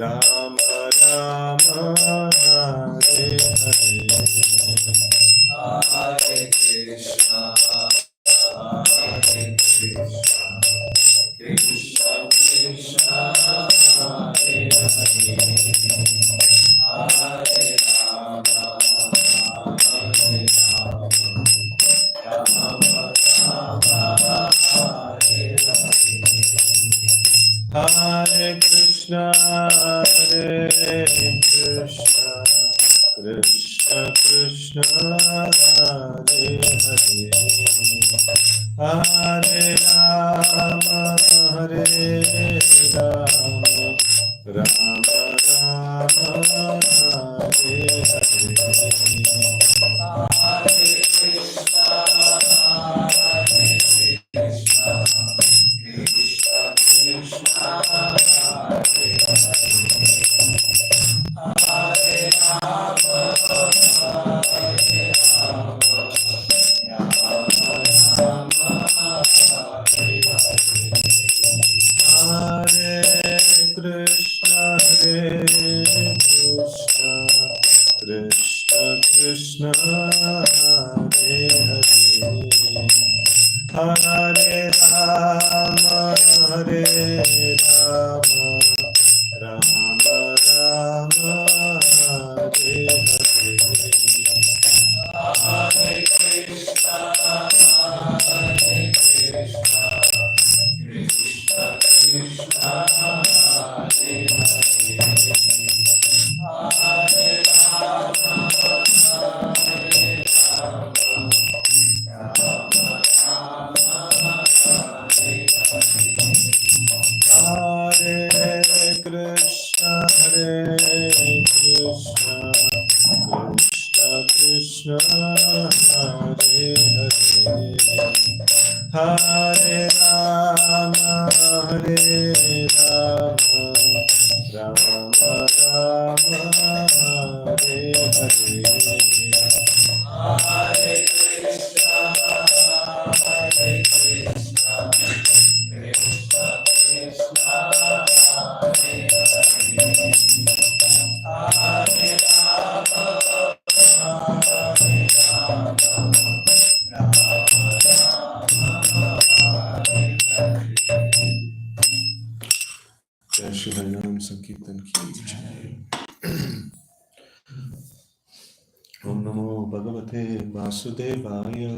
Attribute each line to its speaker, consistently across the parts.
Speaker 1: Ram Ram Hare Hare Hare Krishna Hare Krishna Krishna Krishna Hare Hare Hare Rama Hare Rama Rama Rama Hare Hare Krishna Krishna Krishna Hare Hare Hare Rama Hare Rama Rama Rama Hare Hare Hare Krishna Krishna Krishna Hare Hare Rama Hare Rama Rama Rama Hare Hare Krishna Krishna Krishna Hare Hare Hare Rama Hare Rama Rama Rama Hare Hare Hare Krishna Krishna Krishna Hare Hare Rama Hare Rama Rama Rama Hare Hare Krishna Krishna Krishna Hare Hare Hare Rama Hare Rama Rama Rama Hare Hare Hare Krishna Krishna Krishna Krishna Hare Hare Hare Rama Hare Rama Rama Rama Hare Hare Jai Shri Hari Nam Sankirtan ki Jai. Om Namo Bhagavate Vasudevaya.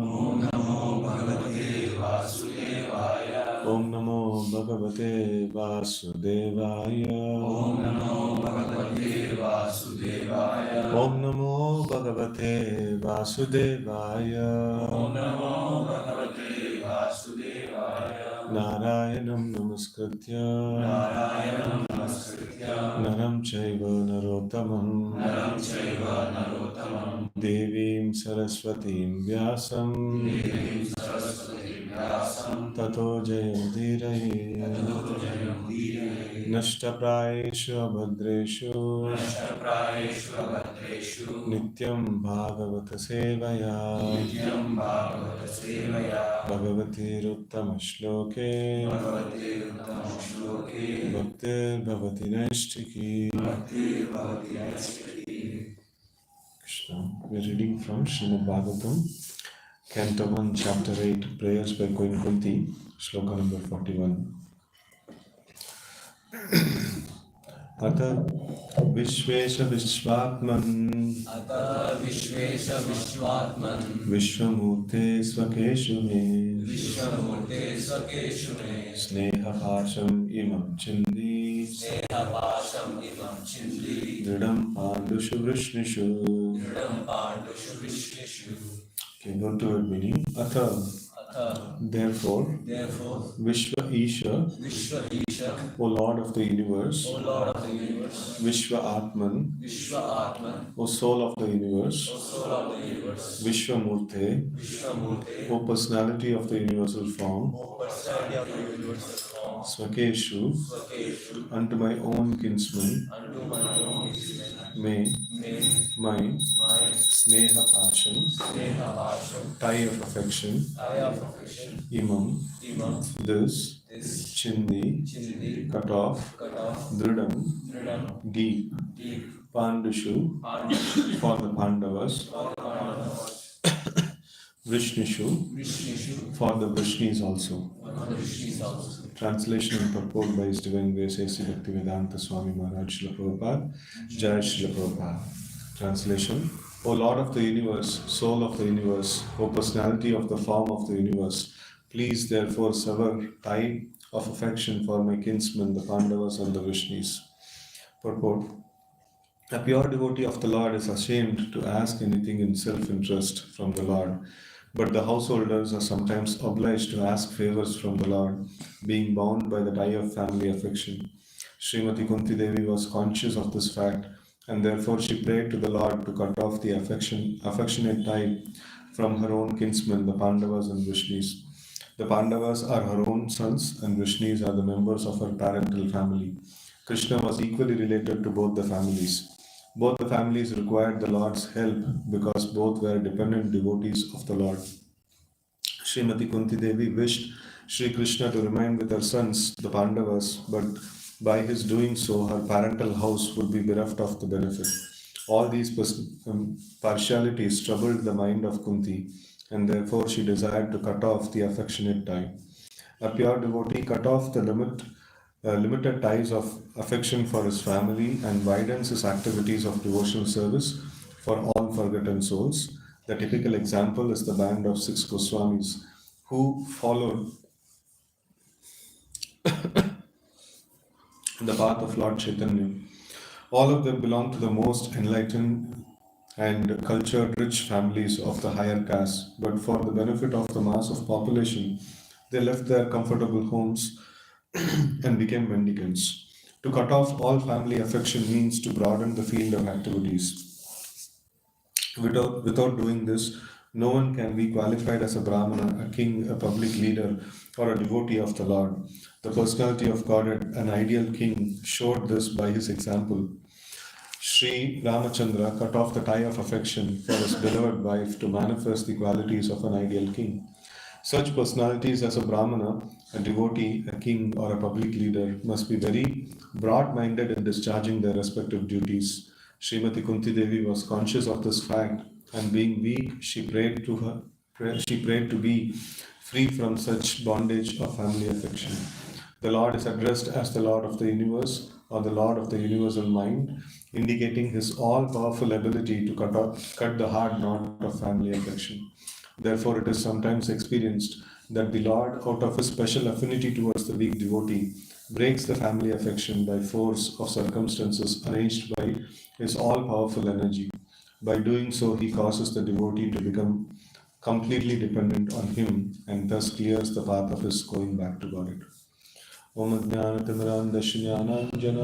Speaker 1: Om Namo Bhagavate Vasudevaya. Om Namo Bhagavate Vasudevaya. Om Namo Bhagavate Vasudevaya. Om Namo Bhagavate Vasudevaya. Om Namo Bhagavate Vasudevaya. Narayanam Namaskritya. Narayanam Namaskritya. Naram Chaiva Narottamam. Naram Chaiva Narottamam. Devim Saraswatim Vyasam. Devim Saraswatim Vyasam. Tato Jayam Dhiraye. Tato Jayam Dhiraye. Nashtaprayeshu Abhadreshu. Nashtaprayeshu Abhadreshu. Nityam Bhagavata Sevaya. Nityam Bhagavata Sevaya. Bhagavatir Uttama Shloke. Bhagavatir Uttama Shloke. Bhaktir Bhavati Naistiki. Bhaktir Bhavati Naistiki. Krishna. We are reading from Srimad Bhagavatam, Canto 1, Chapter 8, Prayers by Queen Kunti, Shloka number 41. Ata Vishvesha Vishwatman. Ata Vishvesha Vishwatman. Vishwamurte Svakeshu Me. Vishwamurte Svakeshu Me. Sneha Pasham Imam Chindi. Sneha Pasham Imam Chindi. Dridam Pandushu Vrishnishu. Dridam Pandushu Vrishnishu. Okay, go to it meaning. Ata. Therefore, Vishwa Isha, O Lord of the universe, Vishwa Atman, O Soul of the universe, Vishwa Murte, O Personality of the universal form, Swakeshu, unto my own kinsman, may my Sneha Pasham, tie of affection, Imam, this, Chindi, cut off, Dridam, deep, Pandushu, for the Pandavas, Vrishnishu, for the Vrishnis also. Translation and purport by His Divine Grace A.C. Bhaktivedanta Swami Maharaj Srila Prabhupada. Jai Srila Prabhupada. Translation: O Lord of the Universe, Soul of the Universe, O Personality of the Form of the Universe, please therefore sever tie of affection for my kinsmen, the Pandavas and the Vrishnis. Purport: a pure devotee of the Lord is ashamed to ask anything in self-interest from the Lord, but the householders are sometimes obliged to ask favors from the Lord, being bound by the tie of family affection. Srimati Kunti Devi was conscious of this fact, and therefore she prayed to the Lord to cut off the affectionate tie from her own kinsmen, the Pandavas and Vrishnis. The Pandavas are her own sons, and Vrishnis are the members of her parental family. Krishna was equally related to both the families. Both the families required the Lord's help because both were dependent devotees of the Lord. Srimati Kunti Devi wished Sri Krishna to remain with her sons, the Pandavas, but by his doing so, her parental house would be bereft of the benefit. All these partialities troubled the mind of Kunti, and therefore she desired to cut off the affectionate tie. A pure devotee cut off the limited ties of affection for his family and widens his activities of devotional service for all forgotten souls. The typical example is the band of 6 Goswamis who followed the path of Lord Chaitanya. All of them belong to the most enlightened and cultured rich families of the higher caste, but for the benefit of the mass of population, they left their comfortable homes and became mendicants. To cut off all family affection means to broaden the field of activities. Without doing this, no one can be qualified as a Brahmana, a king, a public leader, or a devotee of the Lord. The personality of Godhead, an ideal king, showed this by his example. Sri Ramachandra cut off the tie of affection for his beloved wife to manifest the qualities of an ideal king. Such personalities as a Brahmana, a devotee, a king, or a public leader must be very broad-minded in discharging their respective duties. Srimati Kunti Devi was conscious of this fact, and being weak, she prayed to be free from such bondage of family affection. The Lord is addressed as the Lord of the universe or the Lord of the universal mind, indicating his all-powerful ability to cut the hard knot of family affection. Therefore, it is sometimes experienced that the Lord, out of his special affinity towards the weak devotee, breaks the family affection by force of circumstances arranged by his all-powerful energy. By doing so, he causes the devotee to become completely dependent on him and thus clears the path of his going back to God. Om Jnana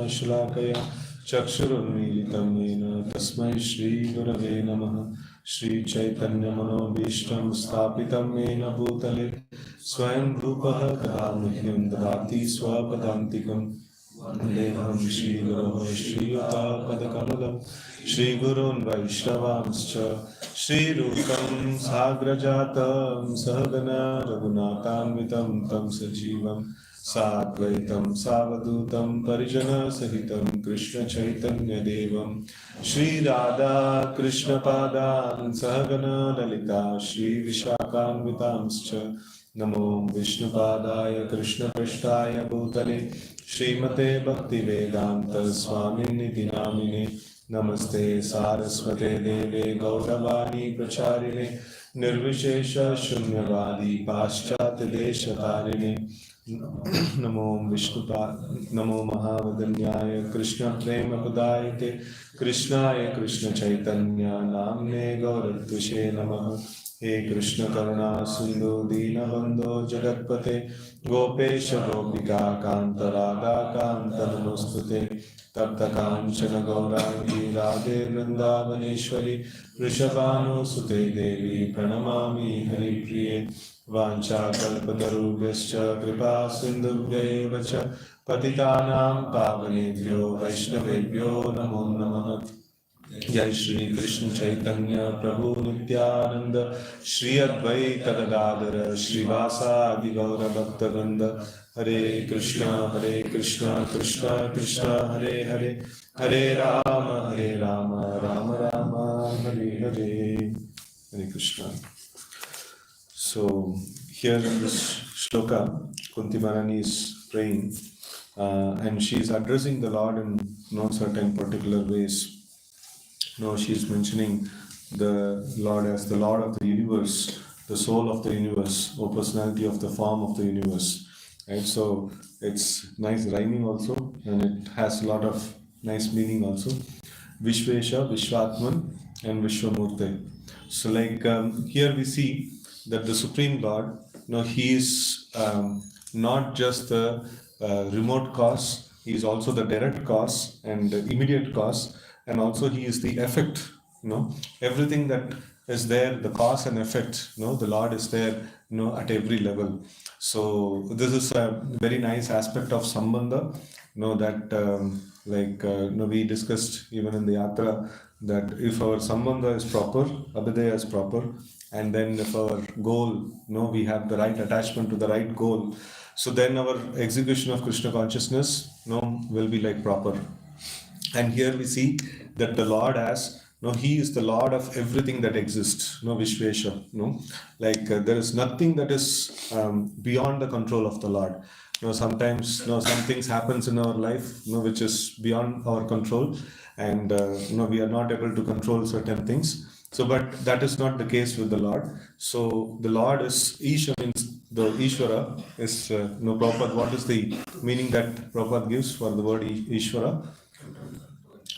Speaker 1: Shlakaya Chakshurunmilitam Yena Tasmai Shri Gurave Namaha Shri Chaitanya Manobhishtam Sthapitam Yena Bhutale Swayam Rupaha Kadamnihyam Dadati Swapadantikam Vandeham Shri Guru Shri Yuta Padakamalam Shri Gurun Vaishnavamscha Shri Rupam Sagrajatam Sahagana Raghunatamvitam Tam Sajivam Sadvaitam Savadutam Parijana Sahitam Krishna Chaitanya Devam Shri Radha Krishna Padan Sahagana Lalita Shri Vishakhanvitamscha Namo Vishnu Padaya Krishna Prishtaya Bhutale Srimate Bhakti Vedanta Swami Niti Namine Namaste Saraswate Deve Gauravani Pracharine Nirvishesha Shunyavadi Paschat Deshatarine Namo Vishnupa Namo Mahavadanyaya Krishna Prema Padayate Krishnaya Krishna Chaitanya Namne Gauratvishe Namaha He Krishna Karuna Sindhu Dina Bandho Jagatpate Gopesha Gopika Kanta Radha Kanta Namostute Tapta Kanchana Gaurangi Radhe Vrindavaneshwari Vrishabhanu Sute Devi Pranamami Hari Priye Vancha Kalpatarubhyascha Kripa Sindhubhyeva Cha Patitanam Pavanebhyo Vaishnavebhyo Namo Namaha Jai Shri Krishna Chaitanya Prabhu Nityananda Shri Advaita Gadadhara Srivasa Adi Gaura Bhakta Vrinda Hare Krishna Krishna Krishna Hare Hare Hare Rama Rama Rama Hare Hare Hare Krishna. So here in this shloka, Kunti Maharani is praying and she is addressing the Lord in no certain particular ways. No, she is mentioning the Lord as the Lord of the universe, the soul of the universe, or personality of the form of the universe. Right? So it's nice rhyming also, and it has a lot of nice meaning also. Vishvesha, Vishwatman, and Vishwamurte. So, like here we see that the Supreme Lord, He is not just the remote cause, He is also the direct cause and the immediate cause, and also He is the effect. Everything that is there, the cause and effect. The Lord is there, at every level. So this is a very nice aspect of Sambandha. That we discussed even in the yatra that if our Sambandha is proper, Abhidheya is proper, and then if our goal, we have the right attachment to the right goal, so then our execution of Krishna consciousness, will be like proper. And here we see that the Lord has, He is the Lord of everything that exists, Vishvesha, there is nothing that is beyond the control of the Lord. Sometimes, some things happens in our life, which is beyond our control, and we are not able to control certain things. So, but that is not the case with the Lord. So, the Lord is Isha, means the Ishvara is, Prabhupada, what is the meaning that Prabhupada gives for the word Ishvara?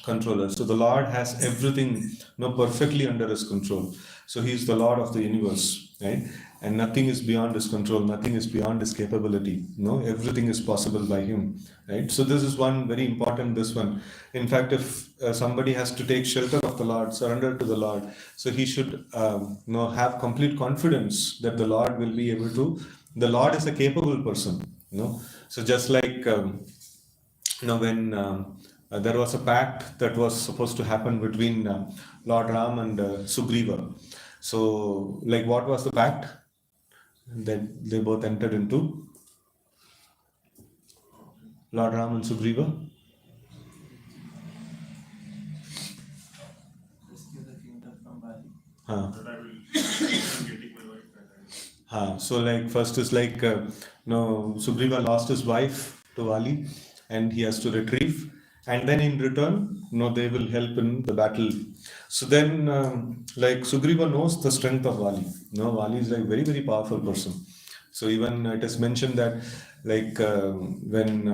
Speaker 1: Controller. So the Lord has everything perfectly under His control. So He is the Lord of the universe, right? And nothing is beyond His control. Nothing is beyond His capability. Everything is possible by Him, right? So this is one very important. This one, in fact, if somebody has to take shelter of the Lord, surrender to the Lord, so he should have complete confidence that the Lord will be able to. The Lord is a capable person. So just like. When there was a pact that was supposed to happen between Lord Ram and Sugriva. So, like, what was the pact that they both entered into? Lord Ram and Sugriva?
Speaker 2: Rescue the kingdom from Bali.
Speaker 1: So, like, first is like, Sugriva lost his wife to Vali and he has to retrieve. And then in return, they will help in the battle. So then, like, Sugriva knows the strength of Vali. Vali is like very, very powerful person. So even it is mentioned that, like, when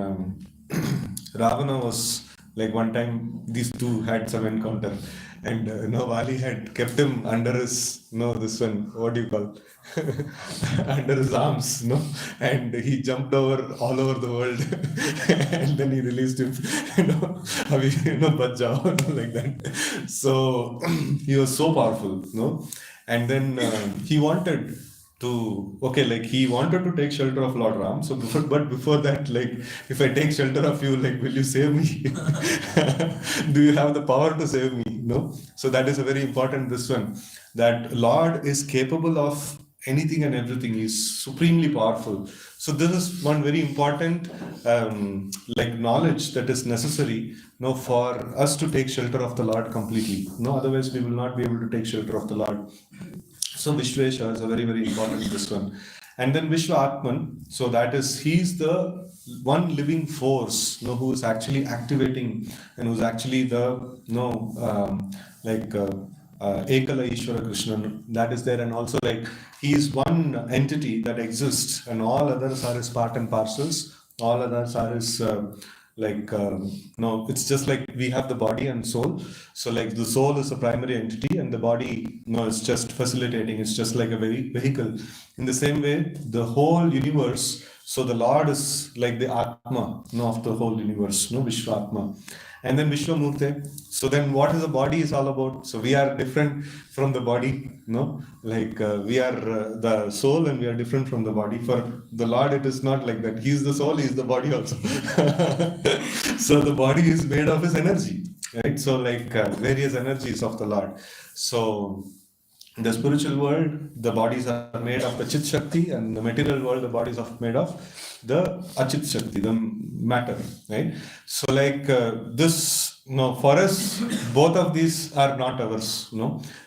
Speaker 1: Ravana was, like, one time these two had some encounter, and Vali had kept him under his, this one, what do you call, under his arms, and he jumped over all over the world, and then he released him, abhi, bach jao, like that. So he was so powerful, and then he wanted to, okay, like he wanted to take shelter of Lord Ram. So before that, like, if I take shelter of you, like, will you save me? Do you have the power to save me? So that is a very important, this one, that Lord is capable of anything and everything. He is supremely powerful. So this is one very important like knowledge that is necessary, for us to take shelter of the Lord completely. Otherwise we will not be able to take shelter of the Lord. So Vishvesha is a very, very important, this one. And then Vishwa Atman, so that is, he's the one living force, who is actually activating and who's actually the, Ekala Ishvara Krishna, that is there. And also, like, he is one entity that exists and all others are his part and parcels. All others are his, no, it's just like we have the body and soul. So, like, the soul is a primary entity and the body, is just facilitating. It's just like a very vehicle. In the same way, the whole universe, so the Lord is like the Atma, of the whole universe, Vishvatma. And then Vishwamurte. So then what is the body is all about? So we are different from the body, we are the soul and we are different from the body. For the Lord, it is not like that. He is the soul, he is the body also. So the body is made of his energy. right? So like various energies of the Lord. So in the spiritual world, the bodies are made of the Chit Shakti, and the material world, the bodies are made of the Achit Shakti, the matter, right? So, like this, for us, both of these are not ours,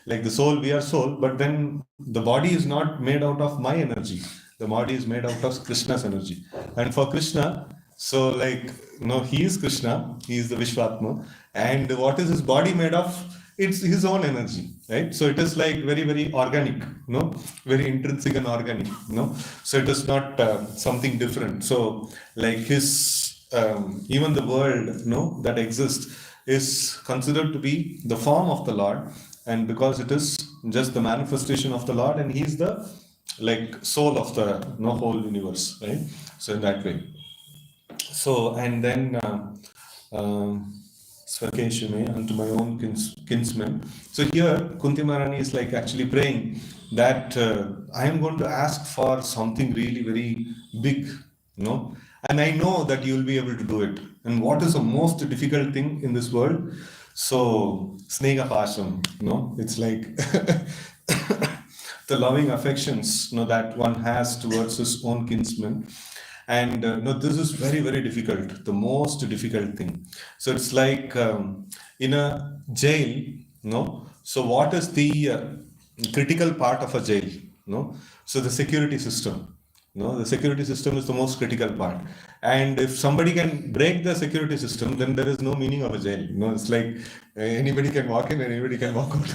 Speaker 1: like the soul, we are soul, but then the body is not made out of my energy. The body is made out of Krishna's energy. And for Krishna, so like, he is Krishna, he is the Vishwatma, and what is his body made of? It's his own energy, right? So it is like very, very organic, very intrinsic and organic, so it is not something different. So like his even the world, that exists is considered to be the form of the Lord, and because it is just the manifestation of the Lord, and he's the like soul of the whole universe, right? So in that way. So, and then Svakeshime unto my own kinsmen. So here Kunti Maharani is like actually praying that I am going to ask for something really very big, and I know that you will be able to do it. And what is the most difficult thing in this world? So Snega Pasham, it's like the loving affections, that one has towards his own kinsmen. And no, this is very, very difficult, the most difficult thing. So it's like in a jail, so what is the critical part of a jail? So the security system. The security system is the most critical part. And if somebody can break the security system, then there is no meaning of a jail. It's like anybody can walk in and anybody can walk out.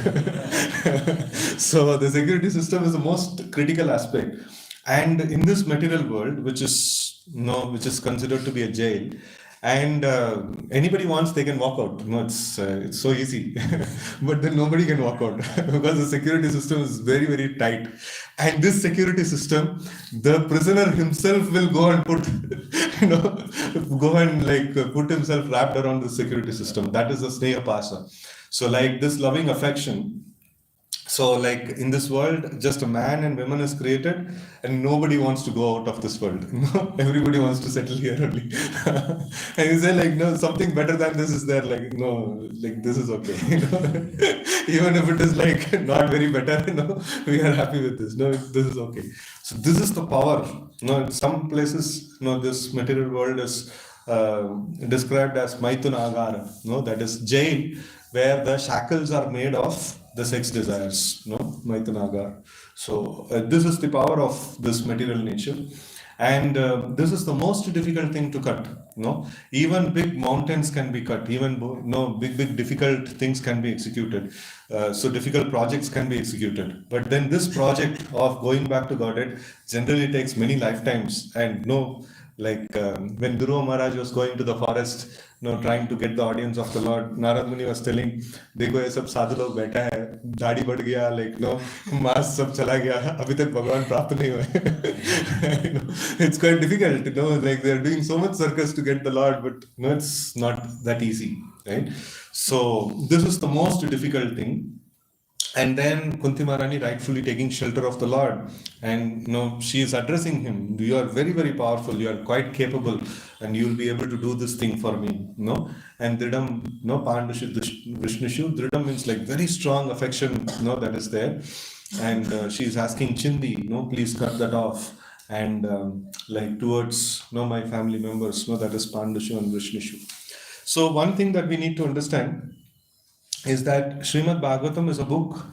Speaker 1: So the security system is the most critical aspect. And in this material world, which is considered to be a jail, and anybody wants, they can walk out. It's so easy, but then nobody can walk out because the security system is very, very tight. And this security system, the prisoner himself will go and put, go and like put himself wrapped around the security system. That is the sneha pasa. So like this loving affection. So, like in this world, just a man and woman is created, and nobody wants to go out of this world. Everybody wants to settle here only. And you say, like, no, something better than this is there. Like, no, like this is okay. Even if it is like not very better, we are happy with this. No, this is okay. So, this is the power. In some places, this material world is described as Maituna Agara. That is jail, where the shackles are made of the sex desires, Maitanagar. So this is the power of this material nature, and this is the most difficult thing to cut. Even big mountains can be cut. Even big difficult things can be executed. So difficult projects can be executed. But then this project of going back to Godhead generally takes many lifetimes. And like when Dhruva Maharaj was going to the forest, trying to get the audience of the Lord, Narad Muni was telling, देखो ये सब साधु लोग बैठा है, दाढ़ी बढ़ गया, like मास सब चला गया, अभी तक भगवान प्राप्त नहीं हुए. It's quite difficult, like they're doing so much circus to get the Lord, but it's not that easy, right? So this is the most difficult thing. And then Kunti Maharani rightfully taking shelter of the Lord, and she is addressing him. You are very, very powerful. You are quite capable, and you will be able to do this thing for me. And Dridam, Pandushu Vishnushu. Dridam means like very strong affection. That is there, and she is asking Chindi, please cut that off. And like towards my family members, that is Pandushu and Vishnushu. So one thing that we need to understand is that Srimad Bhagavatam is a book,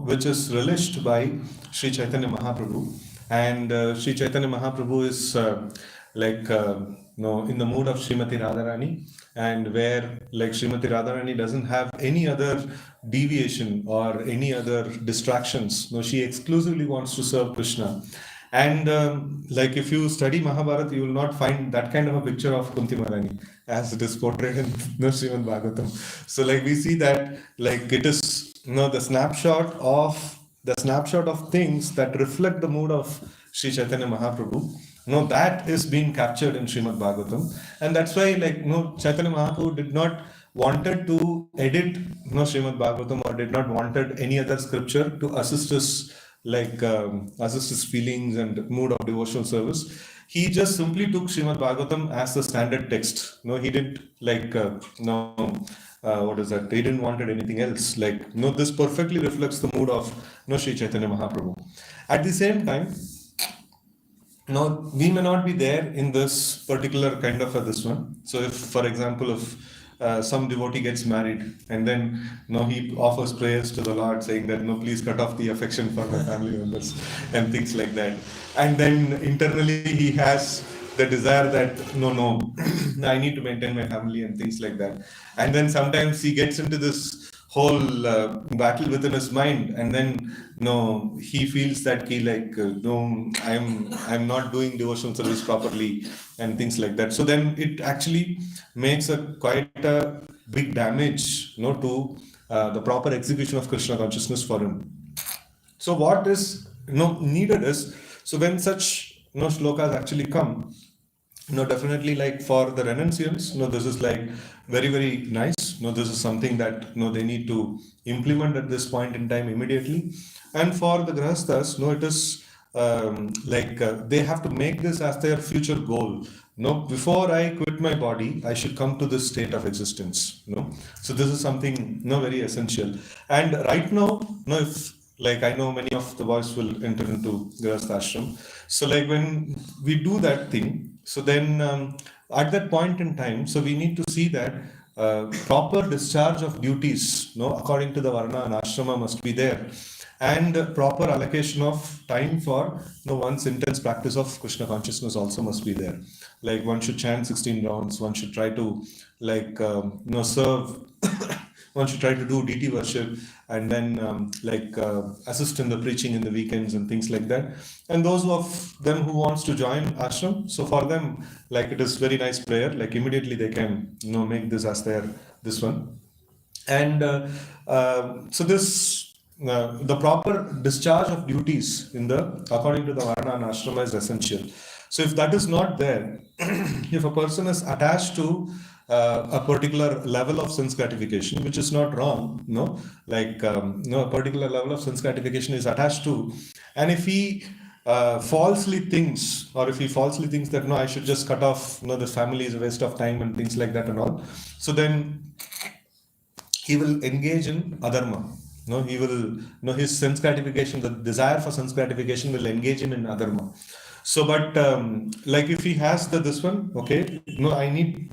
Speaker 1: which is relished by Sri Chaitanya Mahaprabhu, and Sri Chaitanya Mahaprabhu is in the mood of Srimati Radharani, and where like Srimati Radharani doesn't have any other deviation or any other distractions. She exclusively wants to serve Krishna. And like if you study Mahabharata, you will not find that kind of a picture of Kunti Maharani as it is portrayed in Srimad Bhagavatam. So like we see that like it is the snapshot of things that reflect the mood of Sri Chaitanya Mahaprabhu. That is being captured in Srimad Bhagavatam, and that's why like Chaitanya Mahaprabhu did not wanted to edit Srimad Bhagavatam, or did not wanted any other scripture to assist his feelings and mood of devotional service. he just simply took Srimad Bhagavatam as the standard text. No, he didn't like what is that? They didn't wanted anything else. Like no, this perfectly reflects the mood of no Sri Chaitanya Mahaprabhu. At the same time, now we may not be there in this particular kind of a this one. So if, for example, if some devotee gets married and then he offers prayers to the Lord saying that no, please cut off the affection for my family members and things like that, and then internally he has the desire that no, I need to maintain my family and things like that, and then sometimes he gets into this whole battle within his mind, and then he feels that he like no, I'm not doing devotional service properly and things like that. So then it actually makes a quite a big damage to the proper execution of Krishna consciousness for him. So what is needed is, so when such shlokas actually come, definitely like for the renunciants, this is like very, very nice. This is something that they need to implement at this point in time immediately. And for the grahasthas, it is they have to make this as their future goal. Before I quit my body, I should come to this state of existence. So this is something very essential. And right now, if like I know many of the boys will enter into Grihastha ashram. So like when we do that thing, so then at that point in time, so we need to see that proper discharge of duties, according to the varna and ashrama must be there, and proper allocation of time for one's intense practice of Krishna consciousness also must be there. Like one should chant 16 rounds, one should try to like serve. One should try to do DT worship, and then assist in the preaching in the weekends and things like that. And those of them who wants to join ashram, so for them, like it is very nice prayer, like immediately they can make this as their this one. And so this the proper discharge of duties in the according to the varna and ashrama is essential. So if that is not there, if a person is attached to a particular level of sense gratification, which is not wrong, a particular level of sense gratification is attached to, and if he falsely thinks, or if he falsely thinks that I should just cut off, the family is a waste of time and things like that and all, so then he will engage in adharma. He will, his sense gratification, the desire for sense gratification will engage him in adharma. So, but like if he has this one, okay,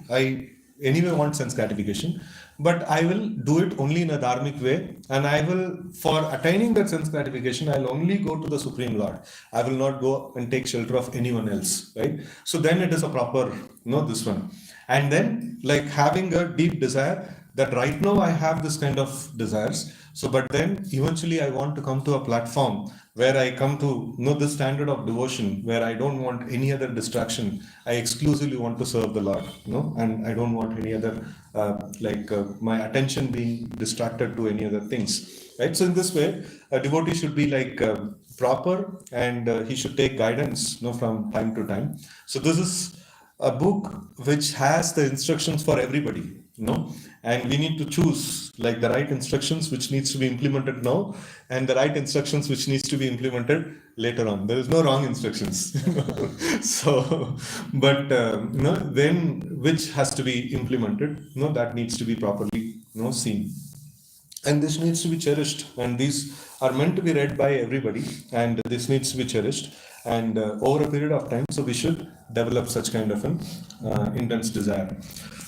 Speaker 1: I anyway want sense gratification, but I will do it only in a dharmic way, and I will, for attaining that sense gratification, I'll only go to the Supreme Lord. I will not go and take shelter of anyone else, right? So then it is a proper, this one. And then like having a deep desire that right now I have this kind of desires. So, but then eventually I want to come to a platform where I come to know the standard of devotion, where I don't want any other distraction. I exclusively want to serve the Lord, and I don't want any other, my attention being distracted to any other things, right? So in this way, a devotee should be like proper, and he should take guidance, from time to time. So this is a book which has the instructions for everybody, and we need to choose like the right instructions which needs to be implemented now, and the right instructions which needs to be implemented later on. There is no wrong instructions. So but then which has to be implemented, that needs to be properly seen, and this needs to be cherished, and these are meant to be read by everybody, and this needs to be cherished, and over a period of time, so we should develop such kind of an intense desire.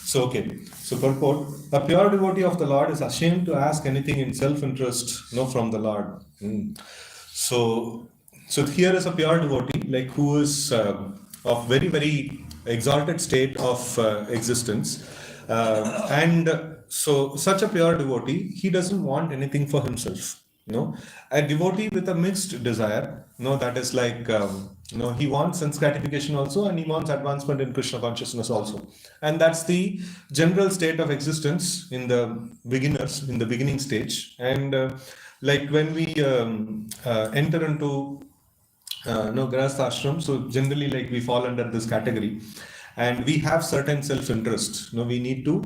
Speaker 1: So okay, so purport: a pure devotee of the Lord is ashamed to ask anything in self-interest, from the Lord. So here is a pure devotee, like who is of very, very exalted state of existence, and so such a pure devotee, he doesn't want anything for himself. A devotee with a mixed desire, that is like he wants sense gratification also, and he wants advancement in Krishna consciousness also, and that's the general state of existence in the beginners, in the beginning stage. And like when we enter into Grahastha ashram, so generally like we fall under this category, and we have certain self-interest. We need to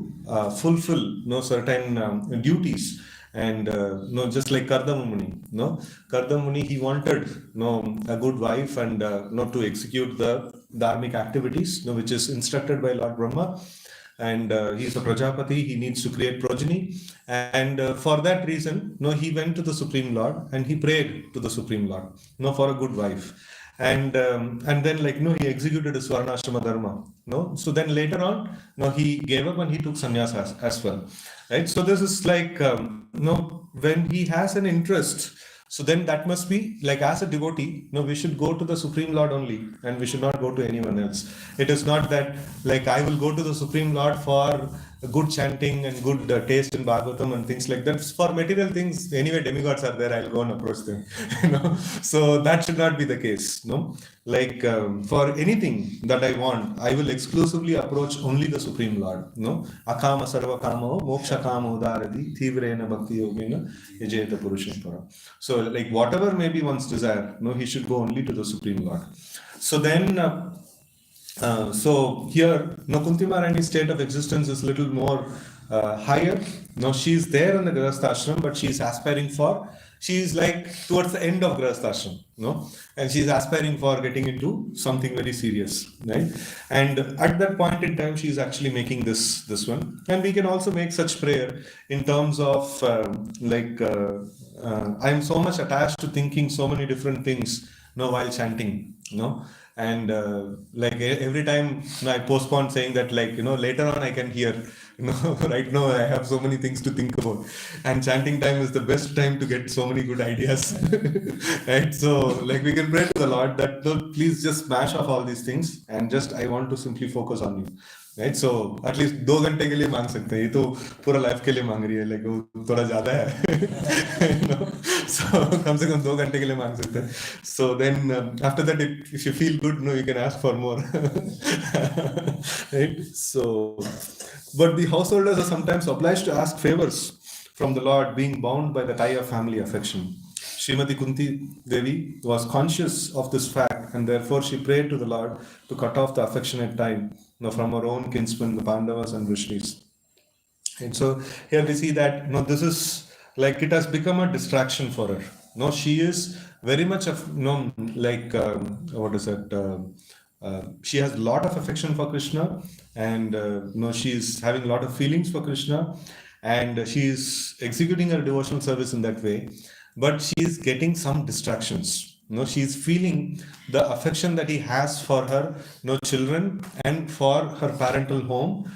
Speaker 1: fulfill certain duties. And just like Kardama Muni, Kardama Muni, he wanted a good wife, and to execute the dharmic activities, which is instructed by Lord Brahma. And he's a Prajapati, he needs to create progeny. And for that reason, he went to the Supreme Lord and he prayed to the Supreme Lord, for a good wife. And then he executed his Varnashrama Dharma. So then later on, he gave up and he took sannyas as well. Right? So this is like, when he has an interest, so then that must be like, as a devotee, we should go to the Supreme Lord only and we should not go to anyone else. It is not that like I will go to the Supreme Lord for good chanting and good taste in Bhagavatam and things like that. For material things, anyway, demigods are there, I'll go and approach them. So that should not be the case. Like for anything that I want, I will exclusively approach only the Supreme Lord. Akama sarva kamo moksha kamo dharadi thivrena bhakti yogena yajeta purusheshvara. So like whatever may be one's desire, he should go only to the Supreme Lord. So then so here, Kunti Maharani's state of existence is little more higher. She's there in the Grihastha ashram, but she's aspiring for, she's like towards the end of Grihastha ashram, and she's aspiring for getting into something very serious, right? And at that point in time, she's actually making this one. And we can also make such prayer in terms of I'm so much attached to thinking so many different things, while chanting, and like every time I postpone saying that, like, later on I can hear, right now I have so many things to think about, and chanting time is the best time to get so many good ideas. Right? So like we can pray to the Lord that, please just smash off all these things and just I want to simply focus on you. Right? So at least 2 घंटे के लिए मांग सकते हैं, ये तो पूरा life के लिए मांग रही है, like वो थोड़ा ज्यादा है. So कम से कम 2 घंटे के लिए मांग सकते हैं. So then after that, if you feel good, you can ask for more. Right? So, but the householders are sometimes obliged to ask favors from the Lord, being bound by the tie of family affection. Srimati Kunti Devi was conscious of this fact, and therefore she prayed to the Lord to cut off the affectionate tie from her own kinsmen, the Pandavas and Vrishnis. And so here we see that this is like it has become a distraction for her. She is very much of what is it? She has a lot of affection for Krishna, and she is having a lot of feelings for Krishna, and she is executing her devotional service in that way. But she is getting some distractions. She is feeling the affection that he has for her children and for her parental home.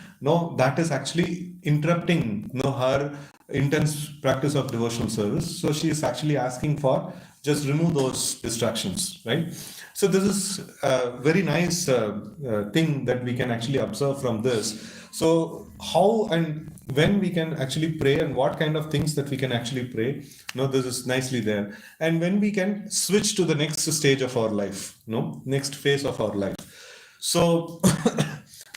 Speaker 1: That is actually interrupting her intense practice of devotional service. So she is actually asking for just remove those distractions, right? So this is a very nice thing that we can actually observe from this. So how and when we can actually pray and what kind of things that we can actually pray, this is nicely there. And when we can switch to the next stage of our life, next phase of our life. So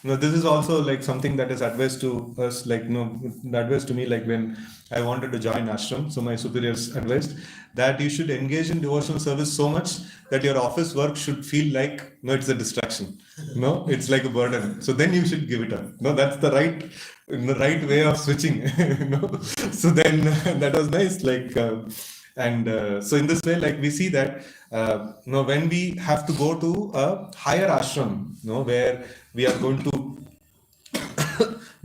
Speaker 1: this is also like something that is advised to us, like advised to me, like when I wanted to join ashram. So my superiors advised that you should engage in devotional service so much that your office work should feel like it's a distraction. It's like a burden. So then you should give it up. That's the right way of switching. So then that was nice. Like so in this way, like we see that when we have to go to a higher ashram, where we are going to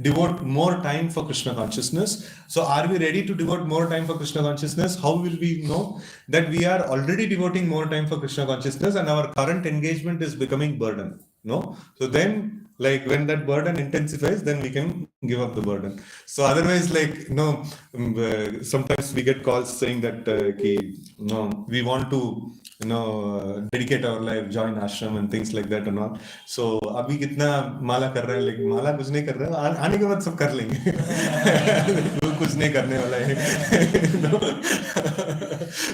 Speaker 1: devote more time for Krishna consciousness. So are we ready to devote more time for Krishna consciousness? How will we know that we are already devoting more time for Krishna consciousness and our current engagement is becoming burden? So then, like when that burden intensifies, then we can give up the burden. So otherwise, like sometimes we get calls saying that we want to dedicate our life, join ashram and things like that and all. So अभी कितना माला कर रहे हैं, लेकिन माला कुछ नहीं कर रहे हैं, आने के बाद सब कर लेंगे. वो कुछ नहीं करने वाला है.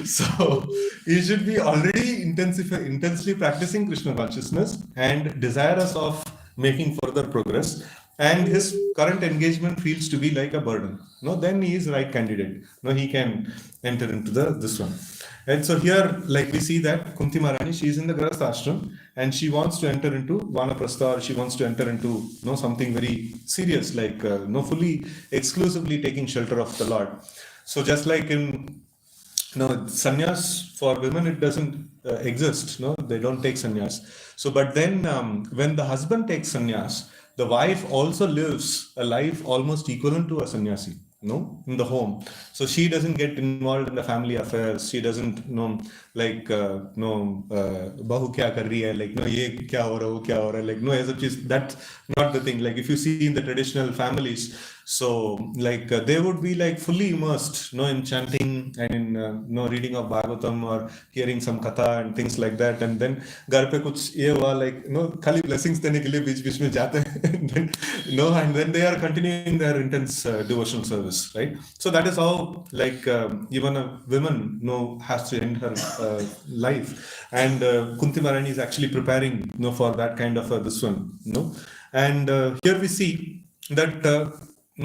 Speaker 1: So you should be already intensely practicing Krishna consciousness and desirous of making further progress, and his current engagement feels to be like a burden. Then he is right candidate. He can enter into this one. And so here, like we see that Kunti Maharani, she is in the Grihastha ashram and she wants to enter into Vanaprastha, or she wants to enter into something very serious, like fully exclusively taking shelter of the Lord. So just like in no, sannyas for women, it doesn't exist. No, they don't take sannyas. So, but then when the husband takes sannyas, the wife also lives a life almost equivalent to a sannyasi. No, in the home. So she doesn't get involved in the family affairs. She doesn't know, like no, bahu kya kar rahi hai, like no, ye kya ho raha, wo kya ho raha, like no, as a that's not the thing. Like if you see in the traditional families, so like they would be like fully immersed, in chanting and in reading of Bhagavatam or hearing some katha and things like that. And then घर पे कुछ ये हुआ, like खाली blessings देने के लिए बीच बीच में जाते हैं and then, and then they are continuing their intense devotional service, right? So that is how like even a woman has to end her life, and Kunti Maharani is actually preparing for that kind of this one, and here we see that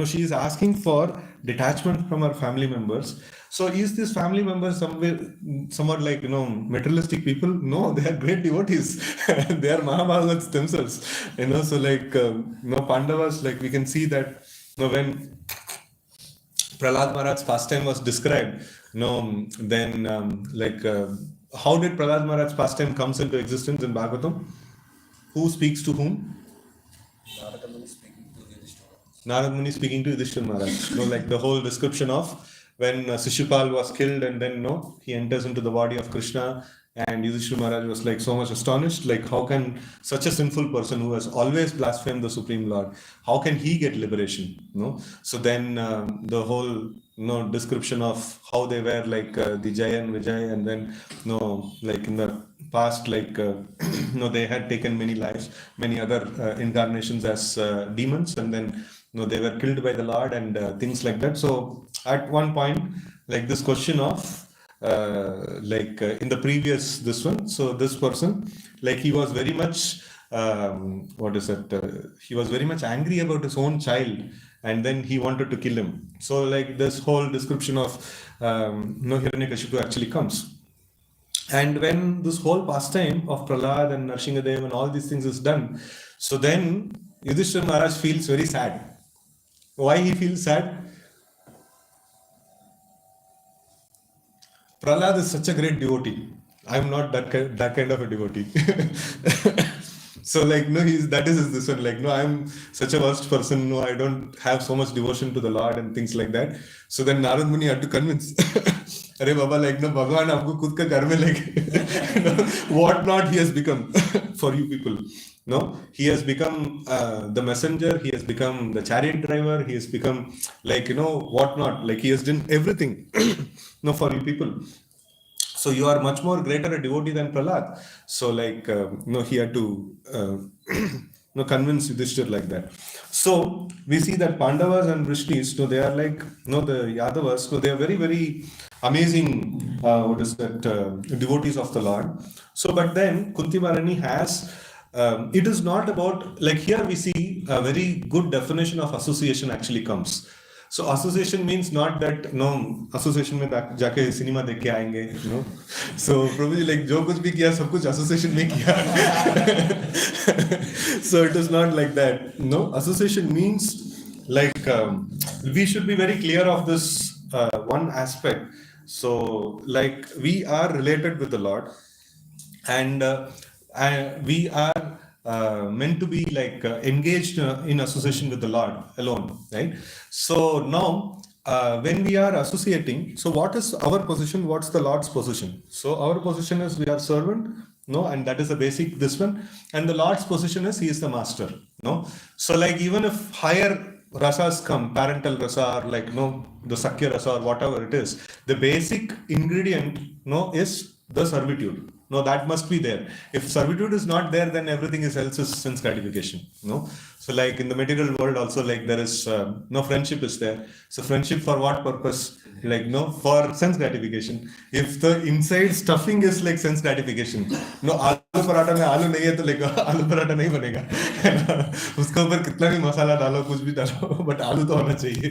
Speaker 1: she is asking for detachment from her family members. So is this family members somewhat like materialistic people? No, they are great devotees. They are Mahabharats themselves. So like Pandavas, like we can see that when Prahlad Maharaj's pastime was described, then how did Prahlad Maharaj's pastime comes into existence in Bhagavatam? Who speaks to whom? Narad Muni speaking to Yudhishthira Maharaj. Like the whole description of when Shishupal was killed, and then he enters into the body of Krishna, and Yudhishthira Maharaj was like so much astonished, like how can such a sinful person who has always blasphemed the Supreme Lord, how can he get liberation? So then the whole description of how they were like the Jaya and Vijay, and then like in the past, like they had taken many lives, many other incarnations as demons, and then they were killed by the Lord and things like that. So at one point, like this question of in the previous this one, so this person, like he was very much he was very much angry about his own child, and then he wanted to kill him. So like this whole description of Hiranyakashipu actually comes. And when this whole pastime of Prahlad and Narsinghadev and all these things is done, so then Yudhishthira Maharaj feels very sad. Why he feels sad? Prahlad is such a great devotee. I'm not that kind of a devotee. So like that is this one, like I'm such a worst person. I don't have so much devotion to the Lord and things like that. So then Narad Muni had to convince. Arey Baba, like Bhagwan aapko khud ka ghar mein like what not he has become for you people. He has become the messenger, he has become the chariot driver, he has become like what not, like he has done everything for you people. So you are much more greater a devotee than Prahlad. So like he had to convince Yudhishthir like that. So we see that Pandavas and Vrishnis, they are like the Yadavas, so they are very, very amazing devotees of the Lord. So but then Kunti Maharani has it is not about, like here we see a very good definition of association actually comes. So association means not that association में जाके cinema देख के आएंगे, so Prabhuji like जो कुछ भी किया सब कुछ association में किया. So it is not like that. Association means like we should be very clear of this one aspect. So like we are related with the Lord, and we are meant to be like engaged in association with the Lord alone, right? So now when we are associating, so what is our position? What's the Lord's position? So our position is we are servant, and that is the basic this one. And the Lord's position is he is the master, So like even if higher rasas come, parental rasa, or like the sakya rasa or whatever it is, the basic ingredient is the servitude. That must be there. If servitude is not there, then everything else is sense gratification. So like in the material world also, like there is no friendship is there. So friendship for what purpose? Like for sense gratification. If the inside stuffing is like sense gratification, आलू पराठा में आलू नहीं है तो like आलू पराठा नहीं बनेगा. उसके ऊपर कितना भी मसाला डालो, कुछ भी डालो, but आलू तो होना चाहिए.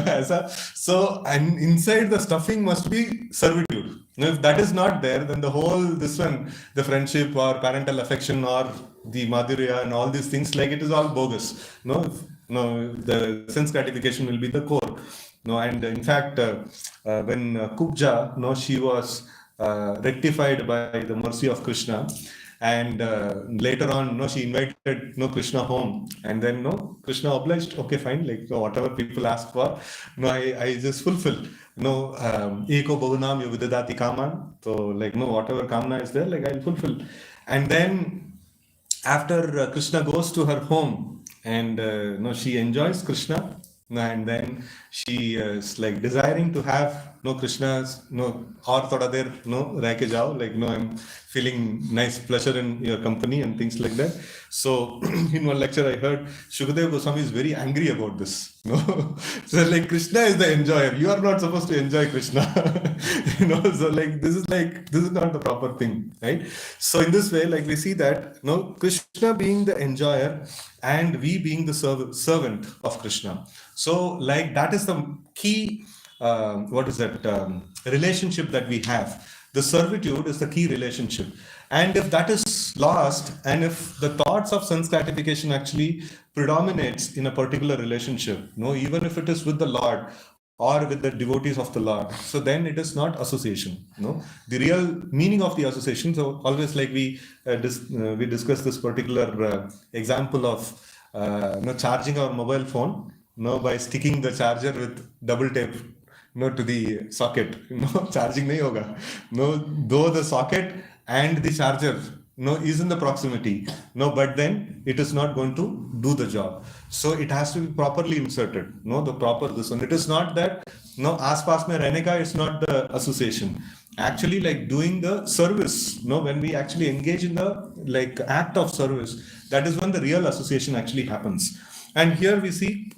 Speaker 1: ऐसा. So and inside the stuffing must be servitude. If that is not there, then the whole this one, the friendship or parental affection or the madhurya and all these things, like it is all bogus. The sense gratification will be the core. No, and in fact, when Kubja, no, she was rectified by the mercy of Krishna, and later on, no, she invited no Krishna home, and then no Krishna obliged. Okay, fine, like whatever people ask for, no, I just fulfill. No, eko bahunam yuvidadati kaman. So like no, whatever kamna is there, like I'll fulfill, and then after Krishna goes to her home and no, she enjoys Krishna, and then she is like desiring to have no Krishna's no or thoda der no reh ke jao, like no, I'm feeling nice pleasure in your company and things like that. So in one lecture I heard Shukadev Goswami is very angry about this. No, so like Krishna is the enjoyer. You are not supposed to enjoy Krishna. So like this is not the proper thing, right? So in this way, like we see that no Krishna being the enjoyer and we being the servant of Krishna. So like that is the key. What is that relationship that we have? The servitude is the key relationship, and if that is lost, and if the thoughts of sense gratification actually predominates in a particular relationship, no, even if it is with the Lord or with the devotees of the Lord, so then it is not association. No, the real meaning of the association. So always like we discuss this particular example of charging our mobile phone, by sticking the charger with double tape to the socket, charging nahi hoga. Though the socket and the charger is in the proximity, but then it is not going to do the job. So it has to be properly inserted, the proper this one. It is not that aas paas mein rehne ka is not the association. Actually, like doing the service, when we actually engage in the like act of service, that is when the real association actually happens. And here we see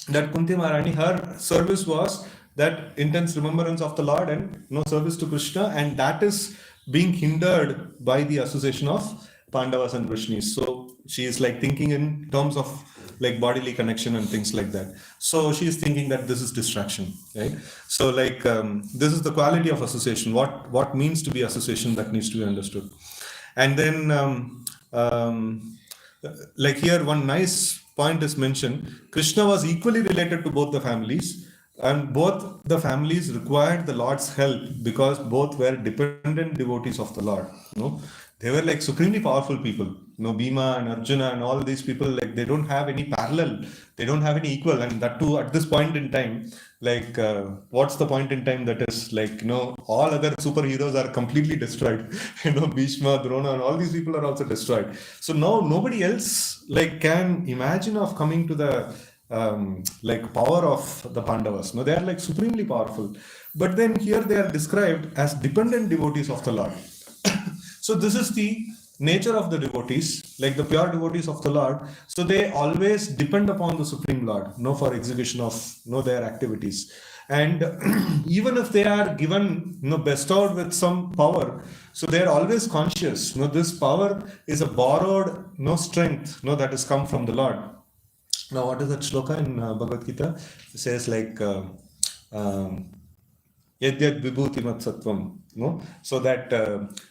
Speaker 1: that Kunti Maharani, her service was that intense remembrance of the Lord and service to Krishna, and that is being hindered by the association of Pandavas and Vrishnis. So she is like thinking in terms of like bodily connection and things like that. So she is thinking that this is distraction, right? So like this is the quality of association. What means to be association, that needs to be understood. And then like here one nice point is mentioned. Krishna was equally related to both the families, and both the families required the Lord's help because both were dependent devotees of the Lord. They were like supremely powerful people. Bhima and Arjuna and all these people, like they don't have any parallel, they don't have any equal, and that too at this point in time. Like what's the point in time that is like all other superheroes are completely destroyed. Bhishma, Drona, and all these people are also destroyed. So now nobody else like can imagine of coming to the like power of the Pandavas. They are like supremely powerful, but then here they are described as dependent devotees of the Lord. So this is the nature of the devotees, like the pure devotees of the Lord. So they always depend upon the Supreme Lord, for execution of their activities. And even if they are given, bestowed with some power, so they are always conscious. This power is a borrowed, strength, that has come from the Lord. Now, what is that shloka in Bhagavad Gita? It says like. Yadyad vibhuti mat sattvam. So that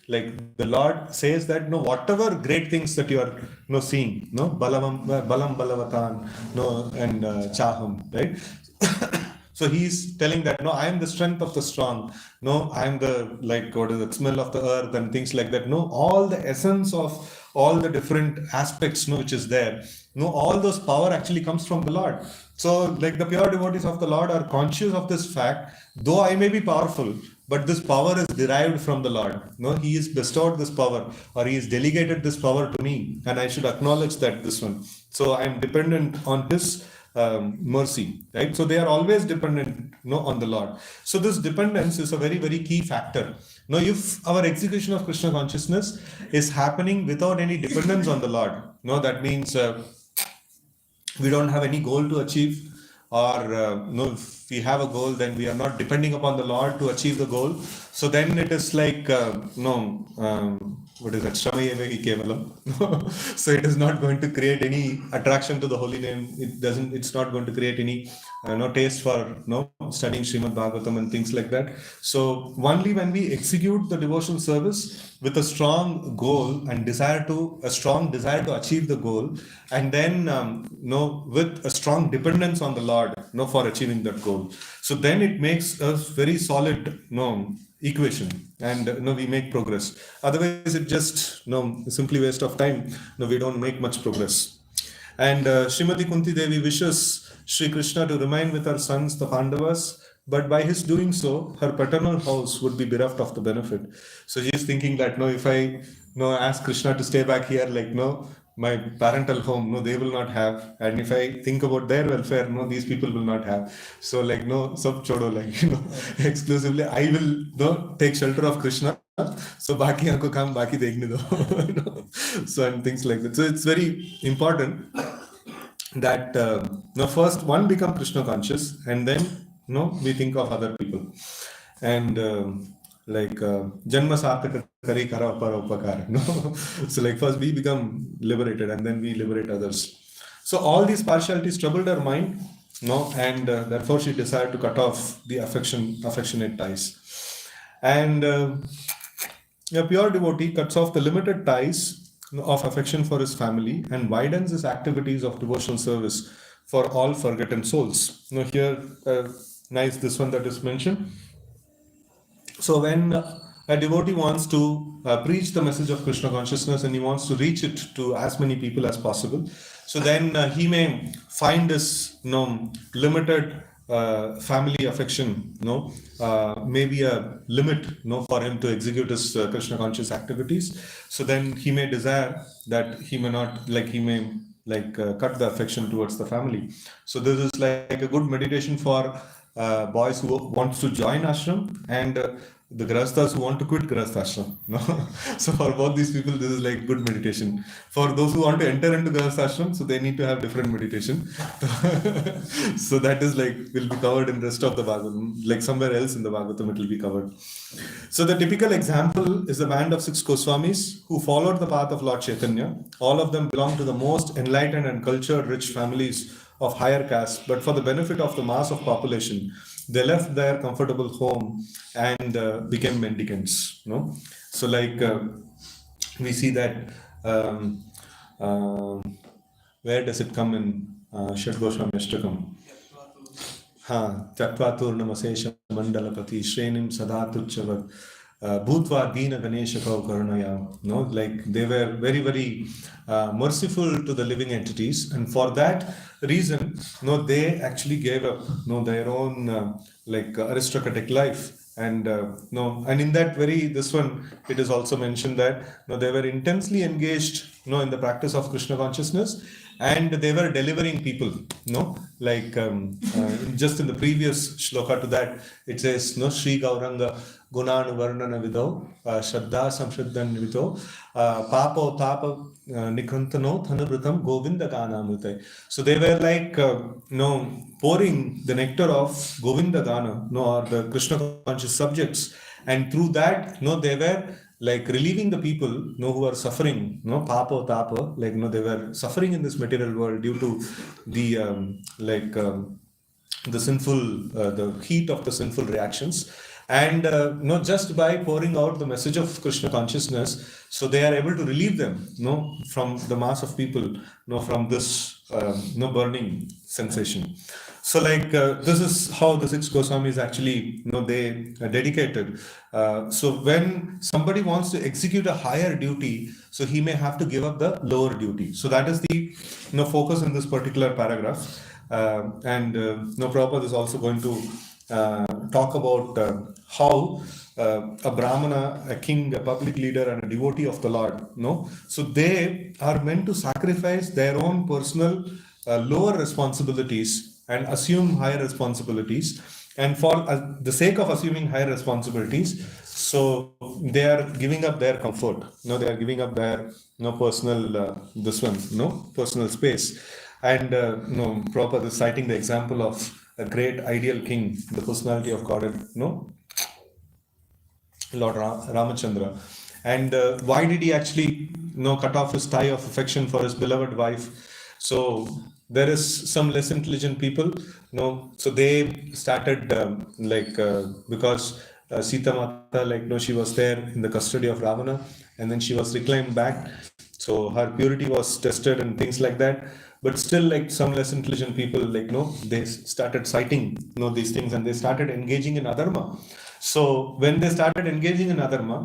Speaker 1: like the Lord says that whatever great things that you are seeing, balam balavatan, and chaham, right? So he's telling that I am the strength of the strong, I am the like what is the smell of the earth and things like that. All the essence of all the different aspects which is there, all those power actually comes from the Lord. So like the pure devotees of the Lord are conscious of this fact, though I may be powerful, but this power is derived from the Lord. He has bestowed this power, or he has delegated this power to me, and I should acknowledge that this one. So I am dependent on his mercy, right? So they are always dependent on the Lord. So this dependence is a very, very key factor. If our execution of Krishna consciousness is happening without any dependence on the Lord, that means we don't have any goal to achieve, or if we have a goal, then we are not depending upon the Lord to achieve the goal. So then it is like what is that? Shramayevagi kevalam. So it is not going to create any attraction to the holy name. It's not going to create any taste for studying Srimad Bhagavatam and things like that. So only when we execute the devotional service with a strong goal and a strong desire to achieve the goal, and then with a strong dependence on the Lord for achieving that goal. soul. So then it makes a very solid equation, and we make progress. Otherwise, it just simply waste of time. No, we don't make much progress. And Srimati Kunti Devi wishes Sri Krishna to remain with her sons, the Pandavas, but by his doing so, her paternal house would be bereft of the benefit. So she is thinking that, no, if I ask Krishna to stay back here, like, no, my parental home, no, they will not have. And if I think about their welfare, no, these people will not have. So, like, no, sab chodo, like, exclusively, I will take shelter of Krishna. So, baki aanko kaam baki dekhne do. So, and things like that. So, it's very important that first one become Krishna conscious, and then we think of other people. And Janma Sakata Kari Kara Para Upakara. So like first we become liberated and then we liberate others. So all these partialities troubled her mind, and therefore she decided to cut off the affectionate ties. And a pure devotee cuts off the limited ties of affection for his family and widens his activities of devotional service for all forgotten souls. Here, nice this one that is mentioned. So when a devotee wants to preach the message of Krishna consciousness and he wants to reach it to as many people as possible, so then he may find this limited family affection, maybe a limit, for him to execute his Krishna conscious activities. So then he may desire that he may not, like he may cut the affection towards the family. So this is like a good meditation for boys who wants to join ashram and the grahasthas who want to quit grahastha ashram. So for both these people, this is like good meditation. For those who want to enter into grahastha ashram, so they need to have different meditation. So that is like will be covered in rest of the Bhagavatam, like somewhere else in the Bhagavatam it will be covered. So the typical example is the band of 6 Goswamis who followed the path of Lord Chaitanya. All of them belong to the most enlightened and culture-rich families of higher caste, but for the benefit of the mass of population, they left their comfortable home and became mendicants. So like we see that where does it come in Shad Goswami Ashtakam? Tyakva Turnamasesh Mandalapati Shrenim Sadatuchavad Bhutva Dina Ganesha Karanaya. Like they were very, very merciful to the living entities, and for that reason, they actually gave up their own aristocratic life. And and in that this one, it is also mentioned that they were intensely engaged in the practice of Krishna consciousness, and they were delivering people. Just in the previous shloka to that, it says Shri Gauranga Gunanu Varnana Vido Shraddha Samshraddhan Vido Papo Tapa Nikrantano Thanavritam Govinda Gana. So they were like pouring the nectar of Govinda Gana, or the Krishna conscious subjects, and through that they were like relieving the people who are suffering, papa tapa, they were suffering in this material world due to the the sinful the heat of the sinful reactions. And just by pouring out the message of Krishna consciousness, so they are able to relieve them from the mass of people from this burning sensation. So this is how the 6 Goswamis actually they are dedicated. So when somebody wants to execute a higher duty, so he may have to give up the lower duty. So that is the focus in this particular paragraph. And Prabhupada is also going to talk about how a Brahmana, a king, a public leader, and a devotee of the Lord, so they are meant to sacrifice their own personal lower responsibilities and assume higher responsibilities. And for the sake of assuming higher responsibilities, so they are giving up their comfort. They are giving up their personal personal space. And Prabhupada is citing the example of a great ideal king, the personality of Godhead, Lord Ramachandra. And why did he actually cut off his tie of affection for his beloved wife? So there is some less intelligent people, so they started because Sita Mata, she was there in the custody of Ravana, and then she was reclaimed back. So her purity was tested and things like that. but still, like some less intelligent people, like they started citing these things, and they started engaging in adharma. So when they started engaging in adharma,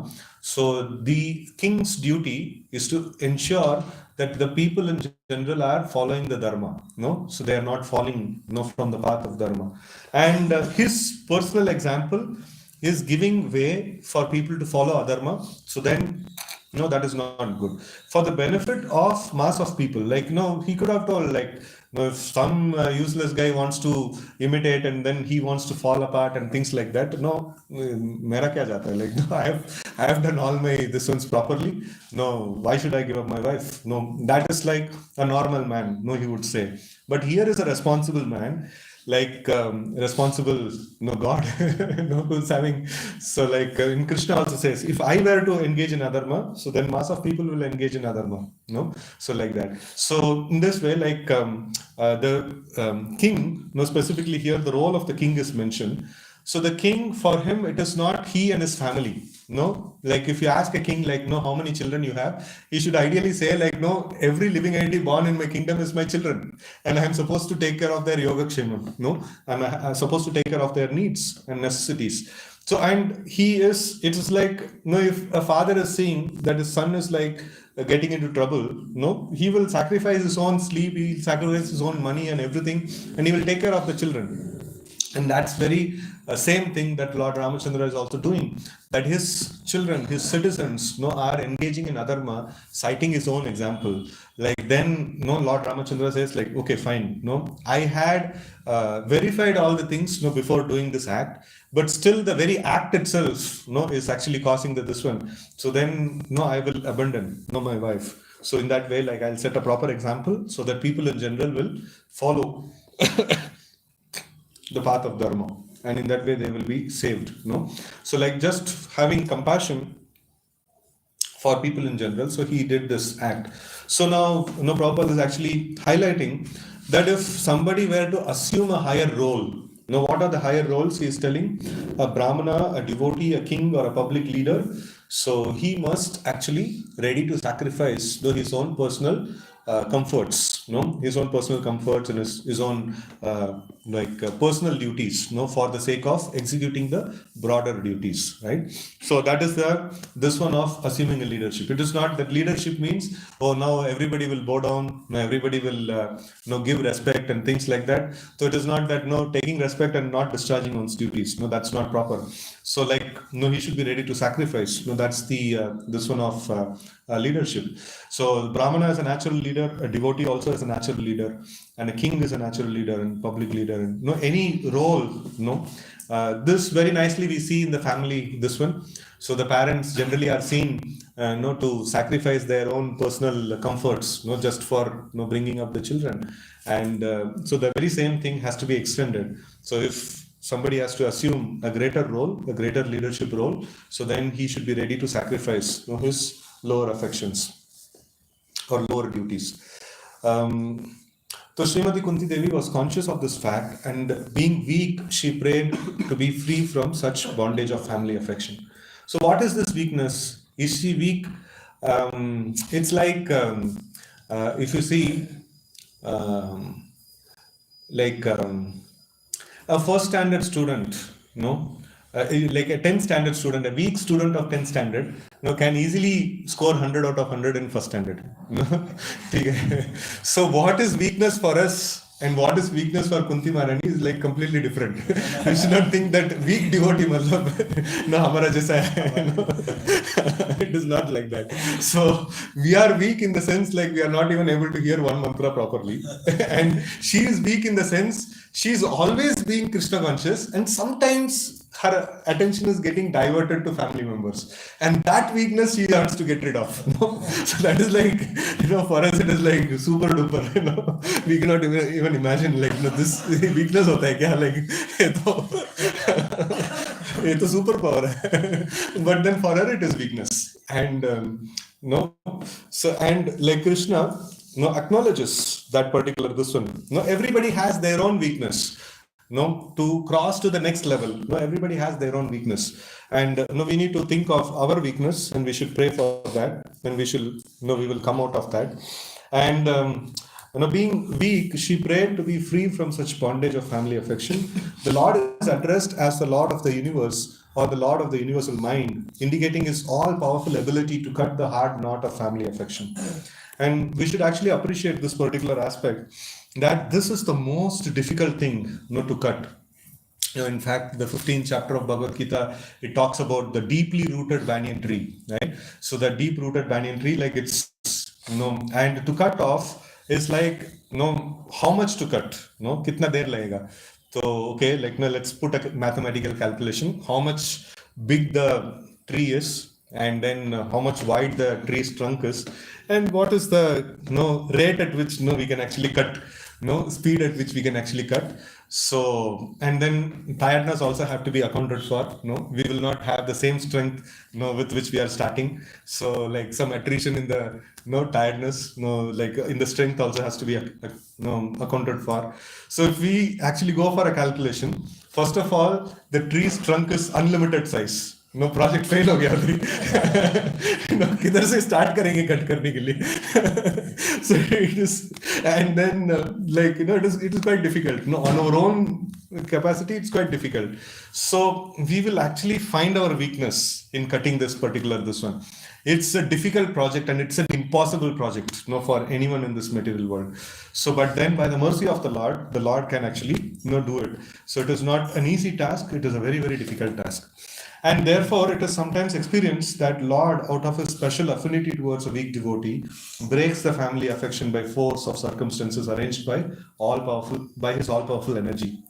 Speaker 1: so the king's duty is to ensure that the people in general are following the dharma, so they are not falling from the path of dharma. And his personal example is giving way for people to follow adharma. So then that is not good for the benefit of mass of people. Like he could have told, like if some useless guy wants to imitate and then he wants to fall apart and things like that, mera kya jata hai? Like I have done all my this ones properly. No, why should I give up my wife? No, that is like a normal man, he would say. But here is a responsible man, like responsible god, who's having. So like in Krishna also says, if I were to engage in adharma, so then mass of people will engage in adharma, so like that. So in this way, like the king, specifically here the role of the king is mentioned. So the king, for him, it is not he and his family. No, like if you ask a king, like, how many children you have, he should ideally say, like, every living entity born in my kingdom is my children, and I am supposed to take care of their yogakshema. No, I'm supposed to take care of their needs and necessities. So, and it is like, if a father is seeing that his son is like getting into trouble, he will sacrifice his own sleep, he will sacrifice his own money and everything, and he will take care of the children. And that's very same thing that Lord Ramachandra is also doing, that his children, his citizens, are engaging in adharma, citing his own example. Like then, Lord Ramachandra says, like, okay, fine, I had verified all the things, before doing this act, but still the very act itself, is actually causing this one. So then, I will abandon, my wife. So in that way, like I'll set a proper example so that people in general will follow the path of dharma, and in that way they will be saved. So like just having compassion for people in general, so he did this act. So now Prabhupada is actually highlighting that if somebody were to assume a higher role, what are the higher roles he is telling? A brahmana, a devotee, a king, or a public leader. So he must actually ready to sacrifice his own personal comforts, his own personal comforts and his own personal duties, for the sake of executing the broader duties, right? So that is this one of assuming a leadership. It is not that leadership means, oh, now everybody will bow down, now everybody will give respect and things like that. So it is not that taking respect and not discharging one's duties. No, that's not proper. So like he should be ready to sacrifice. That's the this one of leadership. So Brahmana is a natural leader, a devotee also is a natural leader, and a king is a natural leader and public leader, and any role. This very nicely we see in the family, this one. So the parents generally are seen to sacrifice their own personal comforts, just for bringing up the children. And so the very same thing has to be extended. So if somebody has to assume a greater role, a greater leadership role, so then he should be ready to sacrifice his lower affections or lower duties. So Srimati Kunti Devi was conscious of this fact, and being weak, she prayed to be free from such bondage of family affection. So what is this weakness? Is she weak? It's like, if you see, like a first standard student, like a 10th standard student, a weak student of 10th standard, can easily score 100 out of 100 in first standard. So what is weakness for us and what is weakness for Kunti Maharani is like completely different. You should not think that weak devotee matlab no hamara jaisa hai. No. It is not like that. So we are weak in the sense like we are not even able to hear one mantra properly. And she is weak in the sense she is always being Krishna conscious, and sometimes her attention is getting diverted to family members, and that weakness she wants to get rid of. So that is like, for us it is like super duper. We cannot even imagine like this weakness hota hai kya, like ये तो super power hai. But then for her it is weakness, and so and like Krishna acknowledges that particular this one. Everybody has their own weakness. To cross to the next level, everybody has their own weakness, and we need to think of our weakness, and we should pray for that, and we will come out of that. And being weak, she prayed to be free from such bondage of family affection. The Lord is addressed as the Lord of the universe or the Lord of the universal mind, indicating his all powerful ability to cut the hard knot of family affection. And we should actually appreciate this particular aspect, that this is the most difficult thing, to cut. In fact, the 15th chapter of Bhagavad Gita, it talks about the deeply rooted banyan tree, right? So the deep rooted banyan tree, like it's, and to cut off is like, how much to cut, kitna der lagega. So, okay, like, let's put a mathematical calculation, how much big the tree is, and then how much wide the tree's trunk is, and what is the, rate at which, we can actually cut, speed at which we can actually cut. So, and then tiredness also have to be accounted for. We will not have the same strength, with which we are starting. So, like some attrition in the, tiredness, like in the strength also has to be, accounted for. So, if we actually go for a calculation, first of all, the tree's trunk is unlimited size. Project fail हो गया अभी किधर से start करेंगे cut करने के लिए so it is, and then like it is quite difficult, on our own capacity it's quite difficult. So we will actually find our weakness in cutting this one. It's a difficult project and it's an impossible project, for anyone in this material world. So but then by the mercy of the Lord can actually do it. So it is not an easy task, it is a very, very difficult task. And therefore, it is sometimes experienced that Lord, out of his special affinity towards a weak devotee, breaks the family affection by force of circumstances arranged by his all-powerful energy.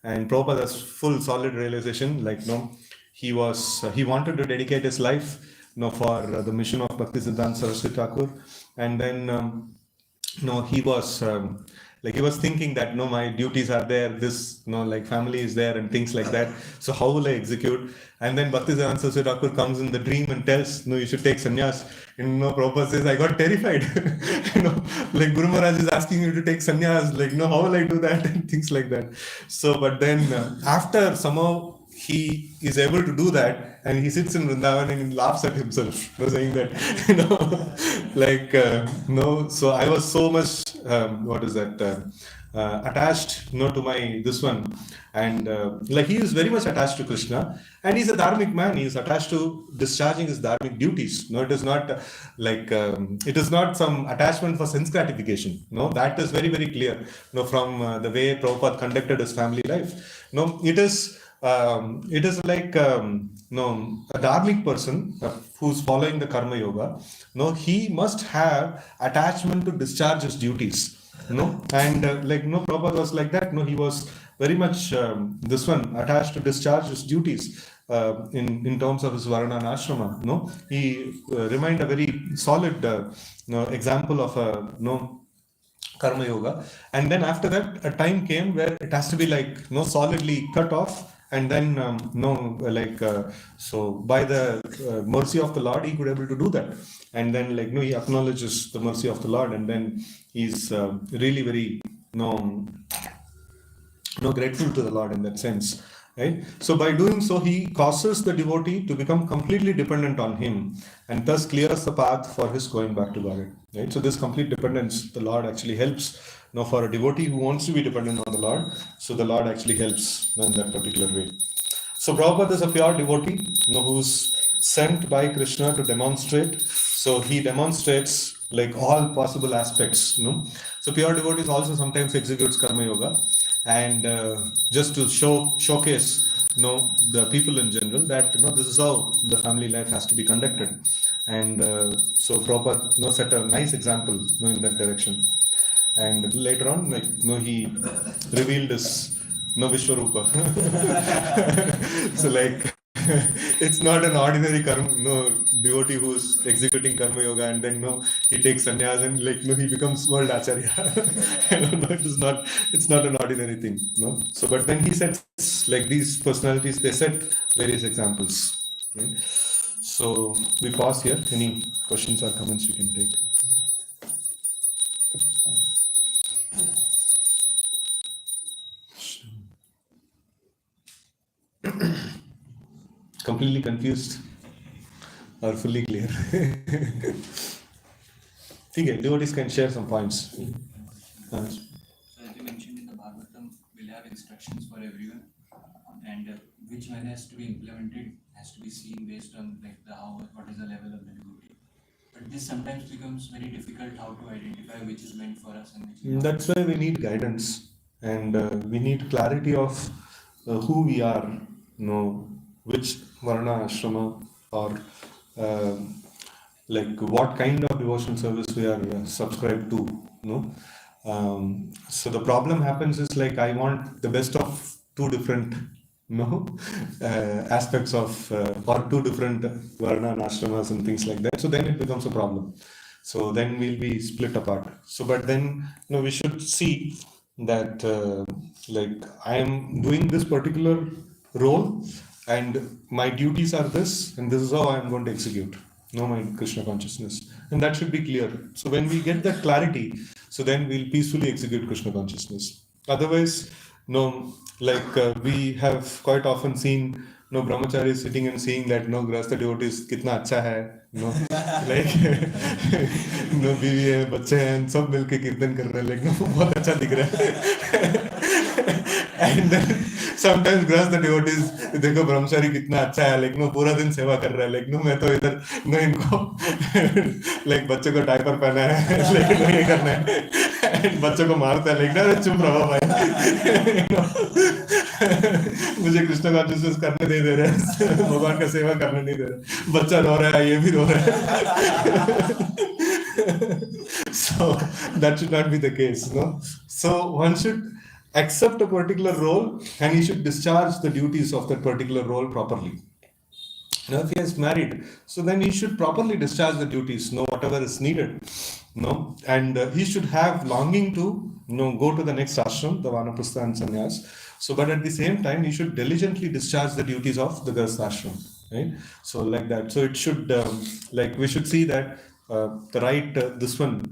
Speaker 1: And Prabhupada has full solid realization, like he wanted to dedicate his life, for the mission of Bhaktisiddhanta Saraswati Thakur, and then he was. Like he was thinking that my duties are there, this like family is there and things like that. So how will I execute? And then Bhaktisiddhanta Saraswati Thakur comes in the dream and tells, you should take sannyas. And Prabhupada says, I got terrified. Like Guru Maharaj is asking you to take sannyas. Like how will I do that and things like that. So but then after somehow he is able to do that, and he sits in Vrindavan and he laughs at himself, saying that, so I was so much, attached, to my, this one. And like he is very much attached to Krishna, and he's a dharmic man. He is attached to discharging his dharmic duties. It is not it is not some attachment for sense gratification. That is very, very clear, from the way Prabhupada conducted his family life. It is like a dharmic person who's following the karma yoga. He must have attachment to discharge his duties. And Prabhupada was like that. He was very much attached to discharge his duties in terms of his varana and ashrama. He remained a very solid example of a karma yoga. And then after that, a time came where it has to be like solidly cut off. And then so by the mercy of the Lord, he could able to do that. And then he acknowledges the mercy of the Lord, and then he's really very grateful to the Lord in that sense, right? So by doing so, he causes the devotee to become completely dependent on him, and thus clears the path for his going back to God, right? So this complete dependence, the Lord actually helps for a devotee who wants to be dependent on the Lord. So the Lord actually helps in that particular way. So Prabhupada is a pure devotee, who's sent by Krishna to demonstrate. So he demonstrates like all possible aspects. So pure devotees also sometimes executes karma yoga, and just to showcase the people in general that this is how the family life has to be conducted. And so Prabhupada set a nice example in that direction. And later on, he revealed his Vishwarupa. So it's not an ordinary devotee who's executing karma yoga and then he takes sannyas and he becomes world acharya. It's not an ordinary thing. So but then he sets these personalities, they set various examples. Right? So we pause here. Any questions or comments we can take? Completely confused or fully clear? Okay, devotees can share some points. Yes.
Speaker 3: So as you mentioned in the Bhagavatam, we'll have instructions for everyone, and which one has to be implemented has to be seen based on like the how what is the level of the devotee. But this sometimes becomes very difficult how to identify which is meant for us and which is not.
Speaker 1: That's why we need guidance, and we need clarity of who we are, which varna, ashrama, or uh, like what kind of devotion service we are subscribed to. So the problem happens is like I want the best of two different no aspects of or two different varna and ashramas and things like that. So then it becomes a problem. So then we'll be split apart. So but then we should see that like I am doing this particular role and my duties are this and this is how I am going to execute. No, my Krishna consciousness, and that should be clear. So when we get that clarity, so then we'll peacefully execute Krishna consciousness. Otherwise, like we have quite often seen brahmachari sitting and seeing that grahastha devotees kitna acha hai, like बीवी है बच्चे हैं सब मिलके कीर्तन कर रहे हैं लेकिन वो बहुत अच्छा दिख रहा है and then sometimes grahastha devotees देखो ब्रह्मचारी कितना अच्छा है लेकिन वो पूरा दिन सेवा कर रहा है लेकिन मैं तो इधर इनको लाइक बच्चे को डायपर पहना है लेकिन ये करना है बच्चों को मारता है लेकिन अरे चुप रहो भाई मुझे कृष्ण कॉन्शियसनेस करने नहीं दे रहे भगवान का सेवा करने नहीं दे रहे बच्चा रो रहा है ये भी रो रहा है so that should not be the case, so one should accept a particular role and he should discharge the duties of that particular role properly. If he is married, so then he should properly discharge the duties, whatever is needed, and he should have longing to, go to the next ashram, the vanaprastha and sannyas. So, but at the same time, he should diligently discharge the duties of the grahastha ashram, right? So, like that. So, it should, like we should see that the right, this one,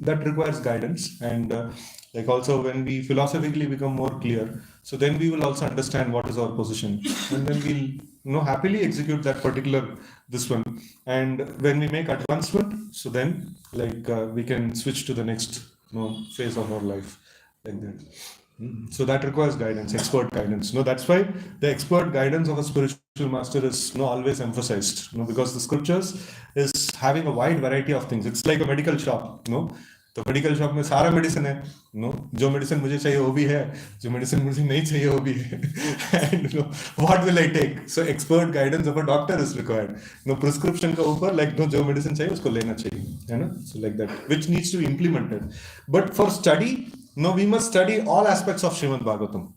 Speaker 1: that requires guidance, and like also when we philosophically become more clear, so then we will also understand what is our position, and then we'll happily execute that particular this one, and when we make advancement, so then like we can switch to the next phase of our life, like that. So that requires guidance, expert guidance. That's why the expert guidance of a spiritual master is always emphasized. Because the scriptures is having a wide variety of things. It's like a medical shop. तो medical shop में सारा medicine है, जो medicine मुझे चाहिए वो भी है, जो मेडिसिन मुझे नहीं चाहिए वो भी है, and what will I take? So expert guidance of a doctor is required. Prescription का ऊपर like जो मेडिसिन चाहिए उसको लेना चाहिए, है ना? So like that, which needs to be implemented. But for study, we must study all aspects of Srimad Bhagavatam.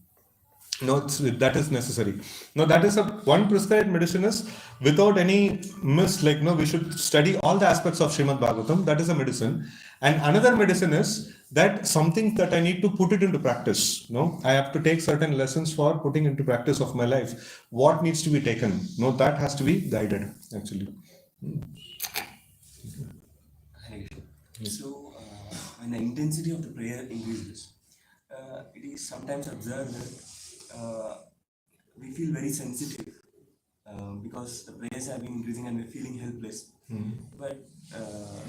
Speaker 1: That is necessary. That is one prescribed medicine is without any miss, like we should study all the aspects of Srimad Bhagavatam. That is a medicine. And another medicine is that something that I need to put it into practice. I have to take certain lessons for putting into practice of my life. What needs to be taken? That has to be guided actually.
Speaker 2: So, when the intensity of the prayer increases, it is sometimes observed that we feel very sensitive because the prayers have been increasing and we're feeling helpless. But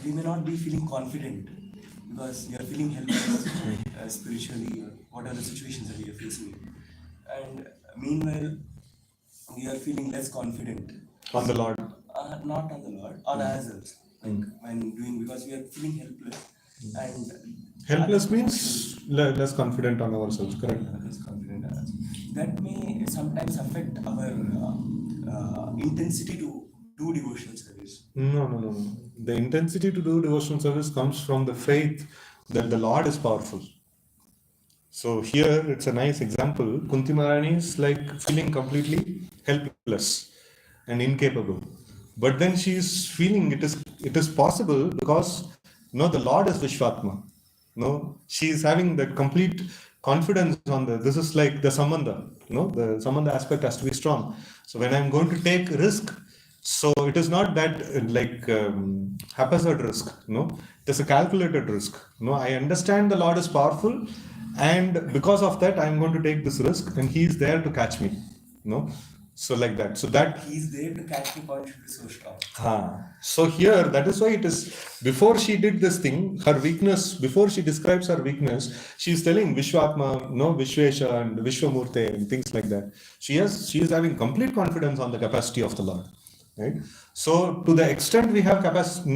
Speaker 2: we may not be feeling confident because we are feeling helpless spiritually or whatever the situations that we are facing. And meanwhile, we are feeling less confident.
Speaker 1: On the Lord.
Speaker 2: Not on the Lord, on ourselves. Like when doing, because we are feeling helpless. And
Speaker 1: helpless means less confident on ourselves, correct?
Speaker 2: Less confident on us. That may sometimes affect our intensity to do devotional service.
Speaker 1: No. The intensity to do devotional service comes from the faith that the Lord is powerful. So here it's a nice example. Kunti Maharani is like feeling completely helpless and incapable. But then she is feeling it is possible because the Lord is Vishvatma. She is having the complete confidence on this is like the Sambandha. The Sambandha aspect has to be strong. So when I'm going to take risk, so it is not that like haphazard risk. It is a calculated risk. I understand the Lord is powerful, and because of that I'm going to take this risk, and He is there to catch me. So like that. So that
Speaker 2: He's there to catch the point should be so strong.
Speaker 1: So here, that is why it is, before she did this thing, her weakness, before she describes her weakness, she is telling Vishwatma, no, Vishwesha and Vishwamurte and things like that. She is having complete confidence on the capacity of the Lord. Right? So to the extent we have capacity,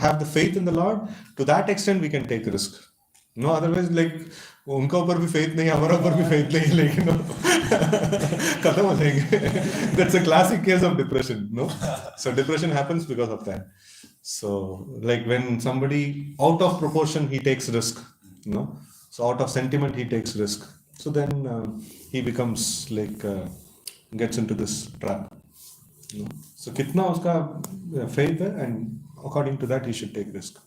Speaker 1: have the faith in the Lord, to that extent we can take risk. No, otherwise like उनका ऊपर भी faith नहीं, हमारा ऊपर भी faith नहीं, लेकिन खत्म हो जाएंगे. That's a classic case of depression, no? So depression happens because of that. So like when somebody out of proportion he takes risk, no? So out of sentiment he takes risk. So then he becomes like gets into this trap. No? So कितना उसका faith है, and according to that he should take risk.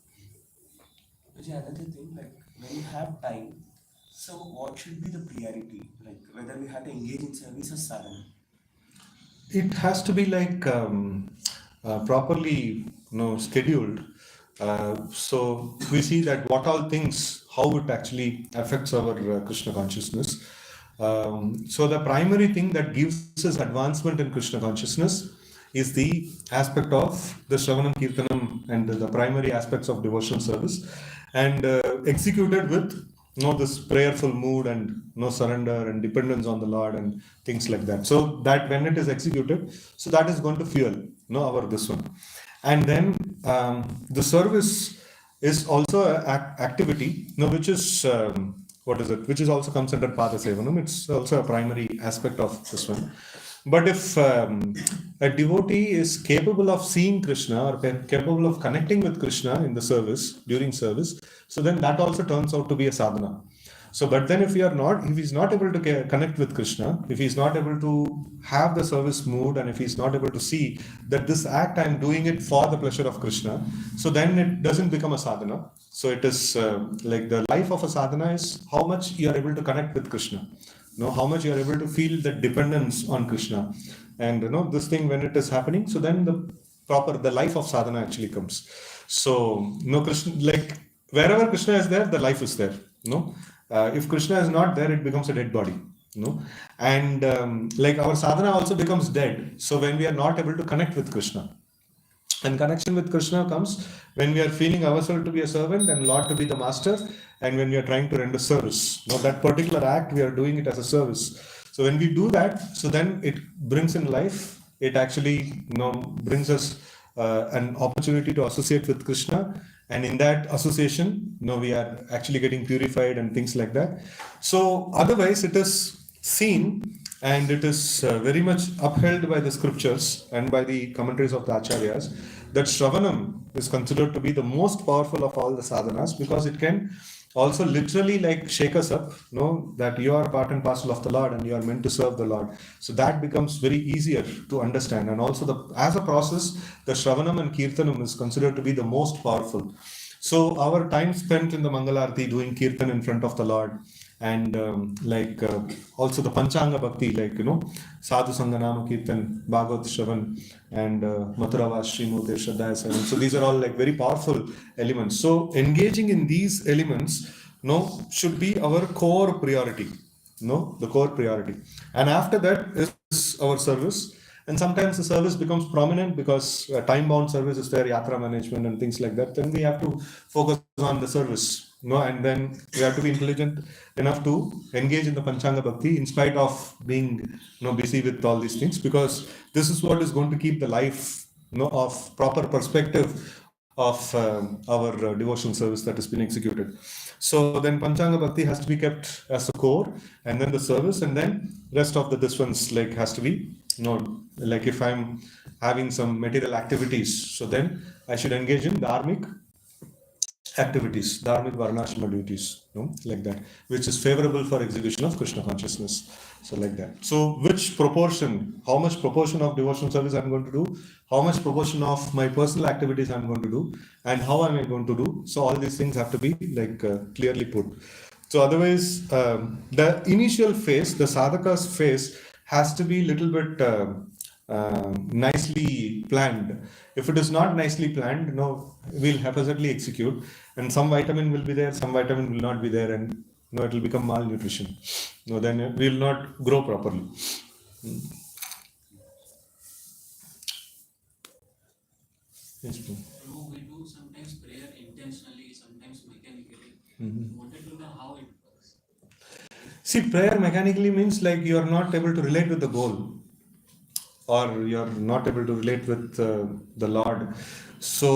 Speaker 2: Another thing, like when you have time, so what should be the priority? Like whether we have to engage in service or sadhana?
Speaker 1: It has to be like properly scheduled. So we see that what all things, how it actually affects our Krishna consciousness. So the primary thing that gives us advancement in Krishna consciousness is the aspect of the Shravanam Kirtanam and the primary aspects of devotional service, and executed with this prayerful mood and surrender and dependence on the Lord and things like that. So that when it is executed, so that is going to fuel our this one. And then the service is also an activity which is which is also comes under Pada Sevanam. It's also a primary aspect of this one. But if a devotee is capable of seeing Krishna or capable of connecting with Krishna in the service, during service, so then that also turns out to be a sadhana. So, but then if he's not able to connect with Krishna, if he's not able to have the service mood, and if he's not able to see that this act I'm doing it for the pleasure of Krishna, so then it doesn't become a sadhana. So it is like the life of a sadhana is how much you are able to connect with Krishna. How much you are able to feel the dependence on Krishna, and this thing when it is happening, so then the life of sadhana actually comes. So Krishna, like wherever Krishna is there, the life is there. If Krishna is not there, it becomes a dead body. And like our sadhana also becomes dead. So when we are not able to connect with Krishna. And connection with Krishna comes when we are feeling ourselves to be a servant and Lord to be the master, and when we are trying to render service. That particular act, we are doing it as a service. So when we do that, so then it brings in life, it actually brings us an opportunity to associate with Krishna. And in that association, we are actually getting purified and things like that. So otherwise it is seen, and it is very much upheld by the scriptures and by the commentaries of the acharyas, that Shravanam is considered to be the most powerful of all the sadhanas, because it can also literally like shake us up, that you are part and parcel of the Lord and you are meant to serve the Lord. So that becomes very easier to understand. And also as a process, the Shravanam and Kirtanam is considered to be the most powerful. So our time spent in the Mangalarti doing Kirtan in front of the Lord, and also the Panchanga Bhakti, like Sadhu Sanganama Kirtan, Bhagavat Shravan, and Mathuravas Srimurti Shraddhaya Savan. So these are all like very powerful elements. So engaging in these elements should be our core priority. The core priority. And after that is our service. And sometimes the service becomes prominent because time-bound service is there, yatra management and things like that. Then we have to focus on the service, and then we have to be intelligent enough to engage in the Panchanga Bhakti in spite of being busy with all these things, because this is what is going to keep the life of proper perspective of our devotional service that has been executed. So then Panchanga Bhakti has to be kept as a core, and then the service, and then rest of this one's like has to be like if I'm having some material activities, so then I should engage in dharmic activities, dharmic varnashrama duties, like that, which is favorable for execution of Krishna consciousness. So like that. So which proportion, how much proportion of devotional service I'm going to do, how much proportion of my personal activities I'm going to do, and how am I going to do? So all these things have to be like clearly put. So otherwise, the initial phase, the sadhaka's phase, has to be little bit nicely planned. If it is not nicely planned, we'll haphazardly execute, and some vitamin will be there, some vitamin will not be there, and it will become malnutrition. Then we will not grow properly. Yes, bro.
Speaker 3: No, we do sometimes prayer intentionally, sometimes mechanically.
Speaker 1: Mhm.
Speaker 3: Wanted to know how it works.
Speaker 1: See, prayer mechanically means like you are not able to relate with the goal, or you're not able to relate with the Lord. So,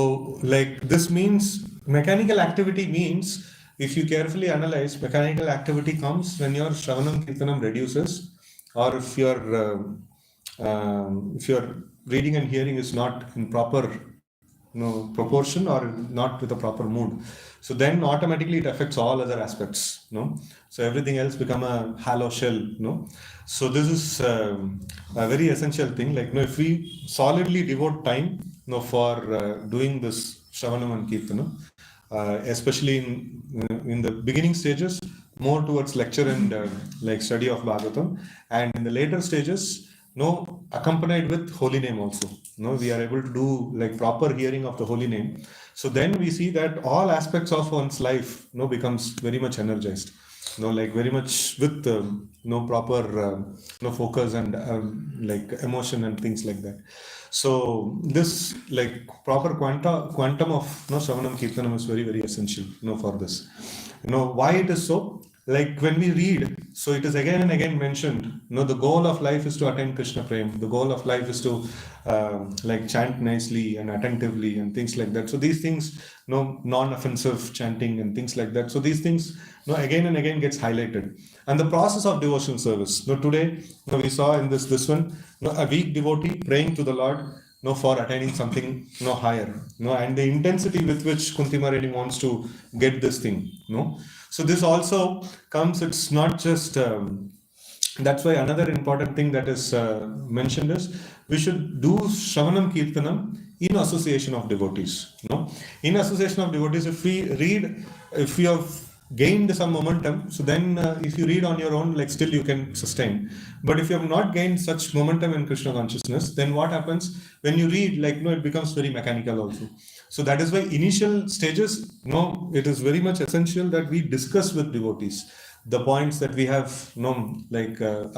Speaker 1: like, this means mechanical activity means, if you carefully analyze, mechanical activity comes when your Shravanam Kirtanam reduces, or if your reading and hearing is not in proper proportion, or not with a proper mood. So then automatically it affects all other aspects. So everything else become a hollow shell. So this is a very essential thing. Like, if we solidly devote time for doing this Shravanam and Kirtanam, especially in the beginning stages, more towards lecture and like study of Bhagavatam, and in the later stages, accompanied with holy name also. We are able to do like proper hearing of the holy name. So then we see that all aspects of one's life becomes very much energized, like very much with no proper focus and like emotion and things like that. So this like proper quantum of Shravanam Kirtanam is very very essential for this. Why it is so? Like when we read, so it is again and again mentioned. The goal of life is to attain Krishna Prem. The goal of life is to like chant nicely and attentively and things like that. So these things, non-offensive chanting and things like that. So these things, again and again gets highlighted. And the process of devotion service. Today, we saw in this one, a weak devotee praying to the Lord, for attaining something, higher, and the intensity with which Kunti Maharani wants to get this thing, So this also comes. It's not just. That's why another important thing that is mentioned is we should do Shravanam Kirtanam in association of devotees. In association of devotees, if we read, if we have gained some momentum, so then if you read on your own, like still you can sustain. But if you have not gained such momentum in Krishna consciousness, then what happens when you read? Like, it becomes very mechanical also. So that is why initial stages, it is very much essential that we discuss with devotees the points that we have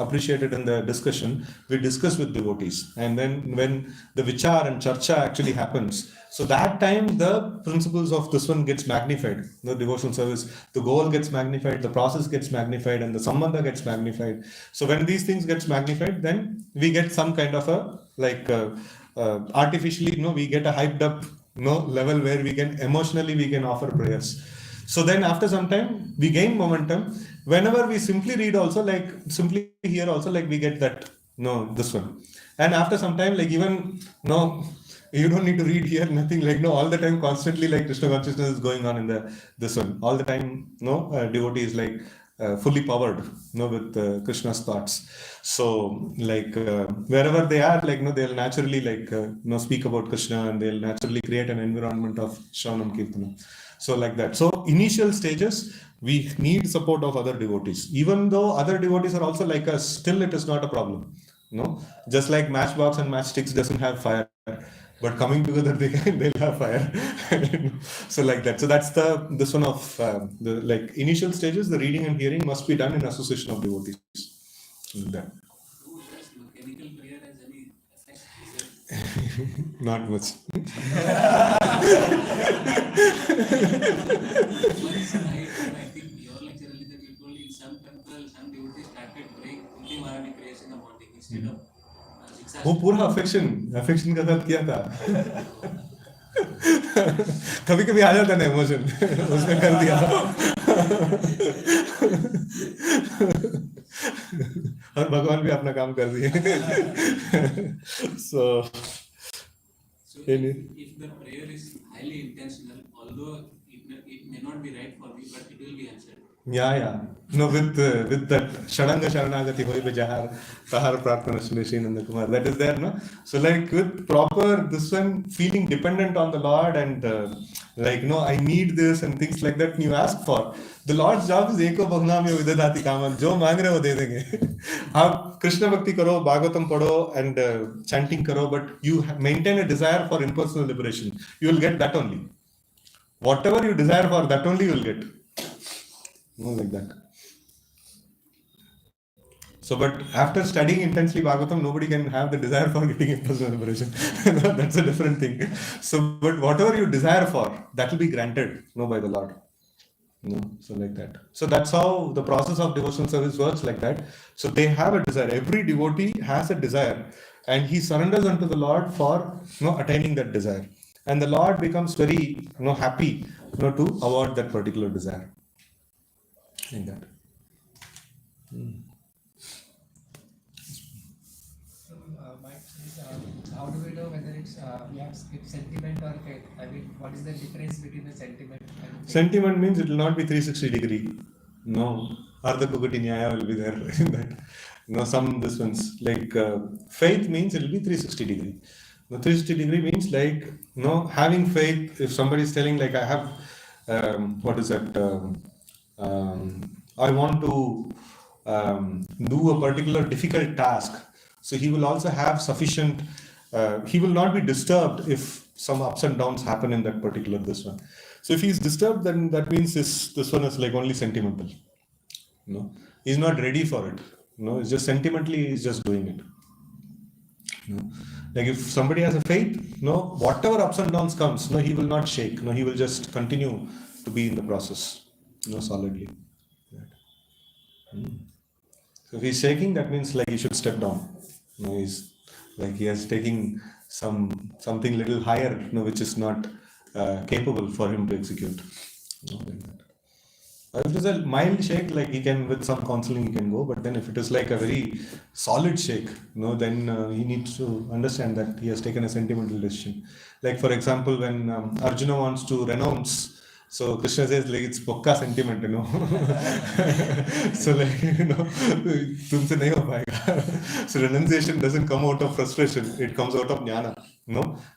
Speaker 1: appreciated in the discussion. We discuss with devotees, and then when the vichar and charcha actually happens, so that time the principles of this one gets magnified. The devotional service, the goal gets magnified, the process gets magnified, and the sambandha gets magnified. So when these things gets magnified, then we get some kind of a artificially, we get a hyped up level where we can emotionally we can offer prayers. So then after some time we gain momentum. Whenever we simply read also, like simply hear also, like we get that this one. And after some time, like even you don't need to read here, nothing, like all the time constantly like Krishna consciousness is going on in the this one all the time. Devotee is like fully powered with Krishna's thoughts. So like wherever they are, like they'll naturally like speak about Krishna, and they'll naturally create an environment of Shravanam Kirtanam. So like that. So initial stages, we need support of other devotees. Even though other devotees are also like us, still it is not a problem. Just like matchbox and matchsticks doesn't have fire, but coming together they'll have fire. So like that. So that's this one of the like initial stages. The reading and hearing must be done in association of devotees. That.
Speaker 3: Does mechanical prayer has any effect? Is it
Speaker 1: Not much.
Speaker 3: once I think your lecture only that you told in some temple, some devotees started praying Kunti Maharani prayers in the morning instead of
Speaker 1: वो
Speaker 3: Shiksha.
Speaker 1: पूरा affection के साथ किया था. कभी कभी आ जाता है ना इमोशन, उसने कर दिया. और भगवान भी अपना काम कर दिए. So
Speaker 3: So
Speaker 1: Any-
Speaker 3: if the prayer is highly intentional, although it may not be right for me, but it will be answered.
Speaker 1: yeah. No, with that Shadanga Sharanagati Hoi Bajahar Tahar Prarthana Sunishin and the Kumar, that is there, no? So like with proper this one feeling dependent on the Lord, and like I need this and things like that, and you ask for. The Lord's job is Eko Bhagnam Yo Vidadati Kaman, Jo मांग रहे हो दे देंगे. आप कृष्ण भक्ति करो, भागवतम पढ़ो, and chanting करो, but you maintain a desire for impersonal liberation, you will get that only. Whatever you desire for, that only you will get. Like that. So, but after studying intensely Bhagavatam, nobody can have the desire for getting impersonal liberation. That's a different thing. So, but whatever you desire for, that will be granted, by the Lord. So like that. So that's how the process of devotional service works, like that. So they have a desire. Every devotee has a desire, and he surrenders unto the Lord for attaining that desire. And the Lord becomes very happy to award that particular desire. Like that.
Speaker 4: My question is, how do we know whether it's sentiment or faith? I mean, what is the difference between the sentiment and faith?
Speaker 1: Sentiment means it will not be 360 degree. No, Ardha Kugati Nyaya will be there in that. Some this one's like faith means it will be 360 degree. 360 degree means like having faith. If somebody is telling like I have what is that? I want to do a particular difficult task. So he will also have sufficient. He will not be disturbed if some ups and downs happen in that particular this one. So if he's disturbed, then that means this one is like only sentimental. He's not ready for it. It's just sentimentally he's just doing it. Like if somebody has a faith, whatever ups and downs comes, he will not shake. He will just continue to be in the process, solidly. So if he's shaking, that means like he should step down. He's like he is taking something little higher, which is not capable for him to execute. Like that. If it is a mild shake, like he can, with some counseling, he can go. But then if it is like a very solid shake, then he needs to understand that he has taken a sentimental decision. Like for example, when Arjuna wants to renounce, so Krishna says like it's pukka sentiment, So like tumse nahi ho payega. So renunciation doesn't come out of frustration; it comes out of jnana.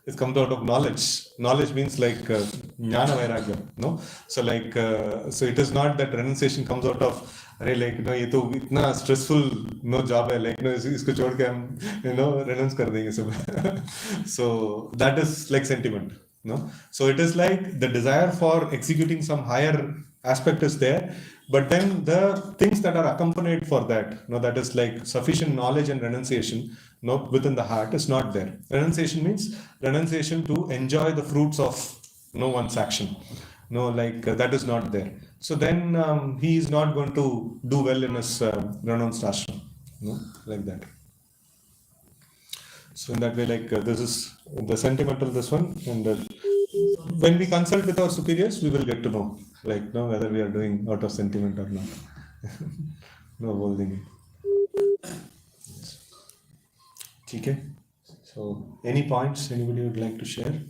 Speaker 1: It comes out of knowledge. Knowledge means like jnana vairagya. So like so it is not that renunciation comes out of like ये तो इतना stressful job है like इसको छोड़ के हम renounce कर देंगे सब. So that is like sentiment. So it is like the desire for executing some higher aspect is there, but then the things that are accompanied for that, that is like sufficient knowledge and renunciation, within the heart is not there. Renunciation means renunciation to enjoy the fruits of one's action. That is not there. So then he is not going to do well in his renounced ashram, like that. So in that way, like this is the sentimental this one, and when we consult with our superiors, we will get to know, like whether we are doing out of sentiment or not. No holding it. Yes. Okay. So any points anybody would like to share?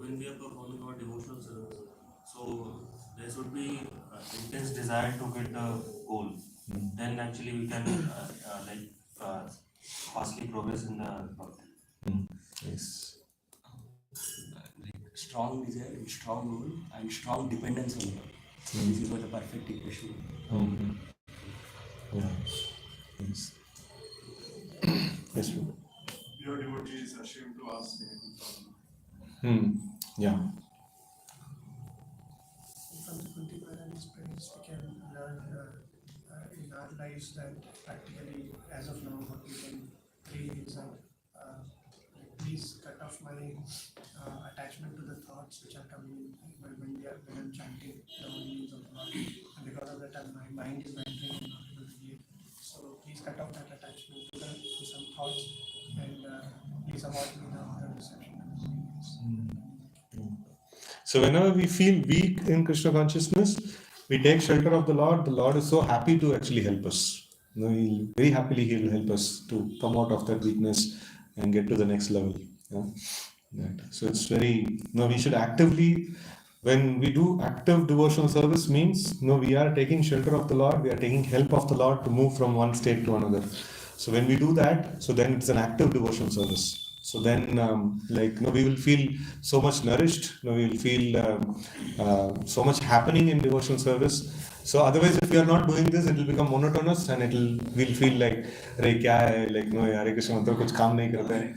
Speaker 5: When we are performing our devotional service, so there should be intense desire to get the goal. Then actually we can fastly progress in the bhakti.
Speaker 1: Yes.
Speaker 2: Like strong desire and strong goal and strong dependence on God. This is what the perfect equation.
Speaker 1: Yeah. Yes. Yes.
Speaker 6: Your devotee is ashamed to ask negative problem.
Speaker 1: Yeah.
Speaker 7: From the Kunti Maharaj's prayers, we can learn in our lives that practically, as of now, what we can pray is that please cut off my attachment to the thoughts which are coming when I'm chanting the holy names of the Lord. And because of that, my mind is wandering and not able to hear. So please cut off that attachment to some thoughts and please avoid me the reception.
Speaker 1: So whenever we feel weak in Krishna consciousness, we take shelter of the Lord. The Lord is so happy to actually help us. Very happily He will help us to come out of that weakness and get to the next level. So it's very, we should actively, when we do active devotional service means, we are taking shelter of the Lord, we are taking help of the Lord to move from one state to another. So when we do that, so then it's an active devotional service. So then, we will feel so much nourished. We will feel so much happening in devotional service. So otherwise, if we are not doing this, it will become monotonous, and we'll feel like, "Arey kya hai? Like no, Hare Krishna mantra कुछ काम नहीं करता है."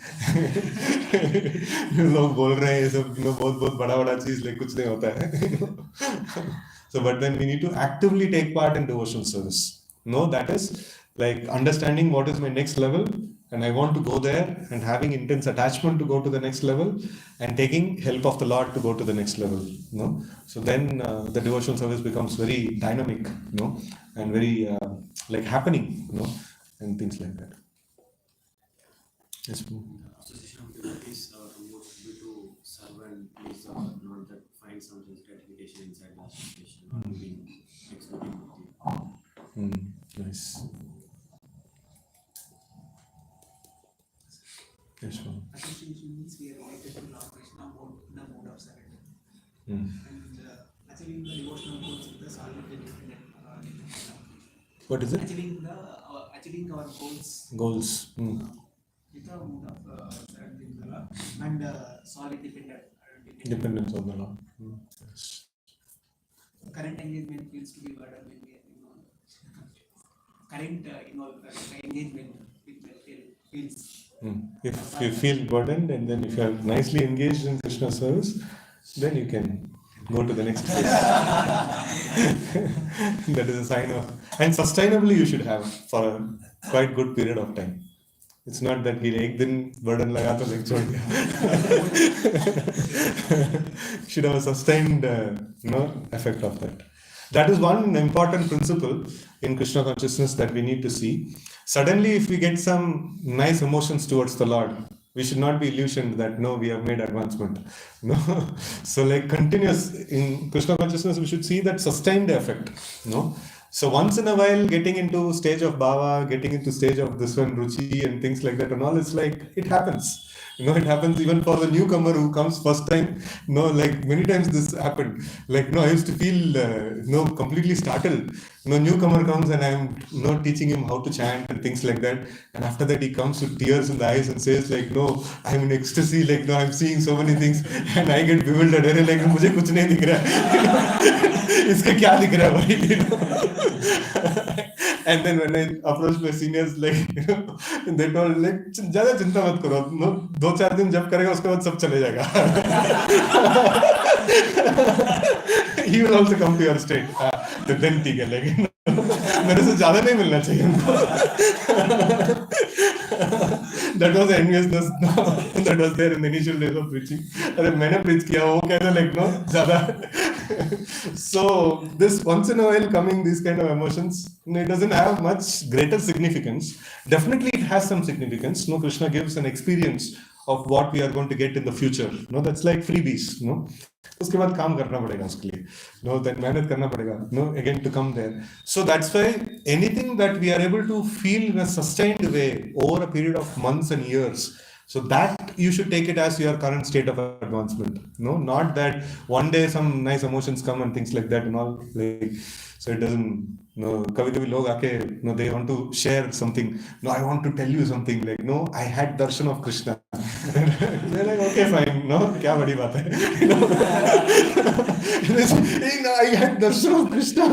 Speaker 1: लोग बोल रहे हैं ये सब, बहुत बहुत बड़ा चीज, like कुछ नहीं होता है. So, but then we need to actively take part in devotional service. No, that is like understanding what is my next level, and I want to go there, and having intense attachment to go to the next level, and taking help of the Lord to go to the next level. No, so then the devotional service becomes very dynamic, and very like happening, and things like that. Yes.
Speaker 8: Association of devotees promotes you to serve and please not that find some gratification inside the association or being executing with you.
Speaker 1: Nice. Yes, ma'am.
Speaker 9: Association means we are related to Lord Krishna in the mode of surrender.
Speaker 1: Mm.
Speaker 9: And achieving the devotional goals with the solid independent.
Speaker 1: What is it?
Speaker 9: Achieving our goals
Speaker 1: Goals.
Speaker 9: with the mode of surrendering the Lord and solid dependent.
Speaker 1: Dependence on the Lord. Yes.
Speaker 9: Current engagement feels to be burden when we are current engagement feels.
Speaker 1: If you feel burdened, and then if you are nicely engaged in Krishna service, then you can go to the next place. That is a sign of, and sustainably you should have for a quite good period of time. It's not that he एक दिन burden लगा तो like छोड़ दिया. Should have a sustained effect of that. That is one important principle in Krishna consciousness that we need to see. Suddenly, if we get some nice emotions towards the Lord, we should not be illusioned that no, we have made advancement. No, so like continuous in Krishna consciousness, we should see that sustained effect. No, so once in a while, getting into stage of bhava, getting into stage of this one ruchi and things like that, and all, it's like it happens. It happens even for the newcomer who comes first time. Like many times this happened. Like, I used to feel, completely startled. Newcomer comes and I'm, teaching him how to chant and things like that. And after that, he comes with tears in the eyes and says, like, no, I'm in ecstasy. Like, no, I'm seeing so many things. And I get bewildered. Like, मुझे कुछ नहीं दिख रहा. इसका क्या दिख रहा है? And then when I approached my seniors, like, they told, like, ज़्यादा चिंता मत करो, 2-4 दिन जब करेगा उसके बाद सब चले जाएगा. He will also come to your state. Then ठीक है, लेकिन मेरे से ज़्यादा नहीं मिलना चाहिए उनको. That was the enviousness that was there in the initial days of preaching. अरे मैंने preach किया, वो कहते like no ज़्यादा. So this once in a while coming these kind of emotions, it doesn't have much greater significance. Definitely it has some significance. Krishna gives an experience of what we are going to get in the future. That's like freebies. उसके बाद काम करना पड़ेगा उसके लिए. Then मेहनत करना पड़ेगा. Again to come there. So that's why anything that we are able to feel in a sustained way over a period of months and years, so that you should take it as your current state of advancement. Not that one day some nice emotions come and things like that and all. Like, so it doesn't. कभी-कभी लोग आके, they want to share something. I want to tell you something. Like, I had darshan of Krishna. They're like, okay, fine. क्या बड़ी बात है? I had darshan of Krishna.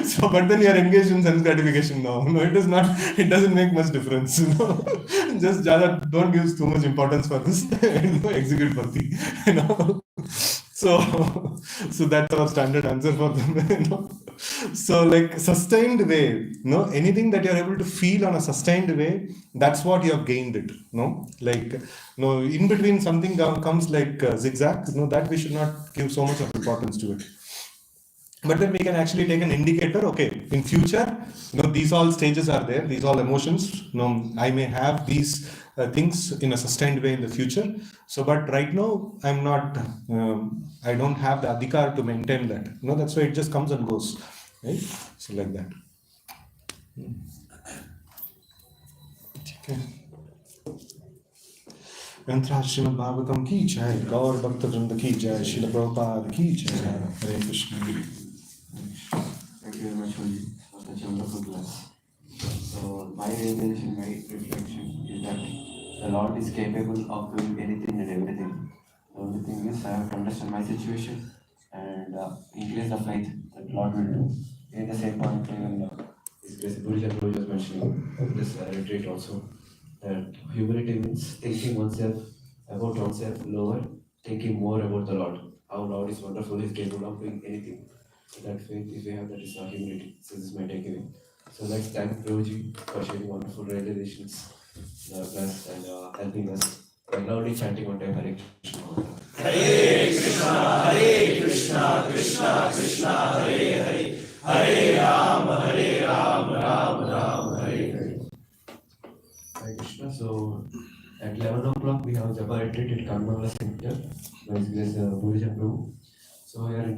Speaker 1: So, but then you are engaged in sense gratification now. It is not. It doesn't make much difference. Just don't give too much importance for this. Execute bhakti. So that's our standard answer for them. So like sustained way, anything that you're able to feel on a sustained way, that's what you have gained it. Like in between something comes like zigzag. That we should not give so much of importance to it. But then we can actually take an indicator. Okay, in future, these all stages are there. These all emotions. I may have these things in a sustained way in the future. So, but right now, I'm not. I don't have the adhikar to maintain that. That's why it just comes and goes, right? So like that. Okay. Yantra Srimad Bhagavatam ki jai, Gaur Bhakta Vrinda ki jai, Srila Prabhupada ki jai, Hare Krishna.
Speaker 8: Thank you very much for such a wonderful class. So my realization, my reflection is that the Lord is capable of doing anything and everything. The only thing is I have to understand my situation and increase the faith that Lord will do. In the same point, even His Grace Prabhuji was mentioning in this retreat also, that humility means thinking oneself about oneself lower, thinking more about the Lord. how Lord is wonderful, He's capable of doing anything. So that faith, if we have, that is our humility. So this is my takeaway. So let's thank Prabhuji for sharing wonderful realizations, plus and helping us. By loudly chanting one time Hare Krishna.
Speaker 1: Hare Krishna, Hare Krishna, Krishna Krishna, Hare Hare, Hare Ram, Ram Ram, Hare Hare.
Speaker 8: Hare Krishna. So at 11 o'clock we have Japa retreat at Karmala Center. By Grace Prabhuji. So we are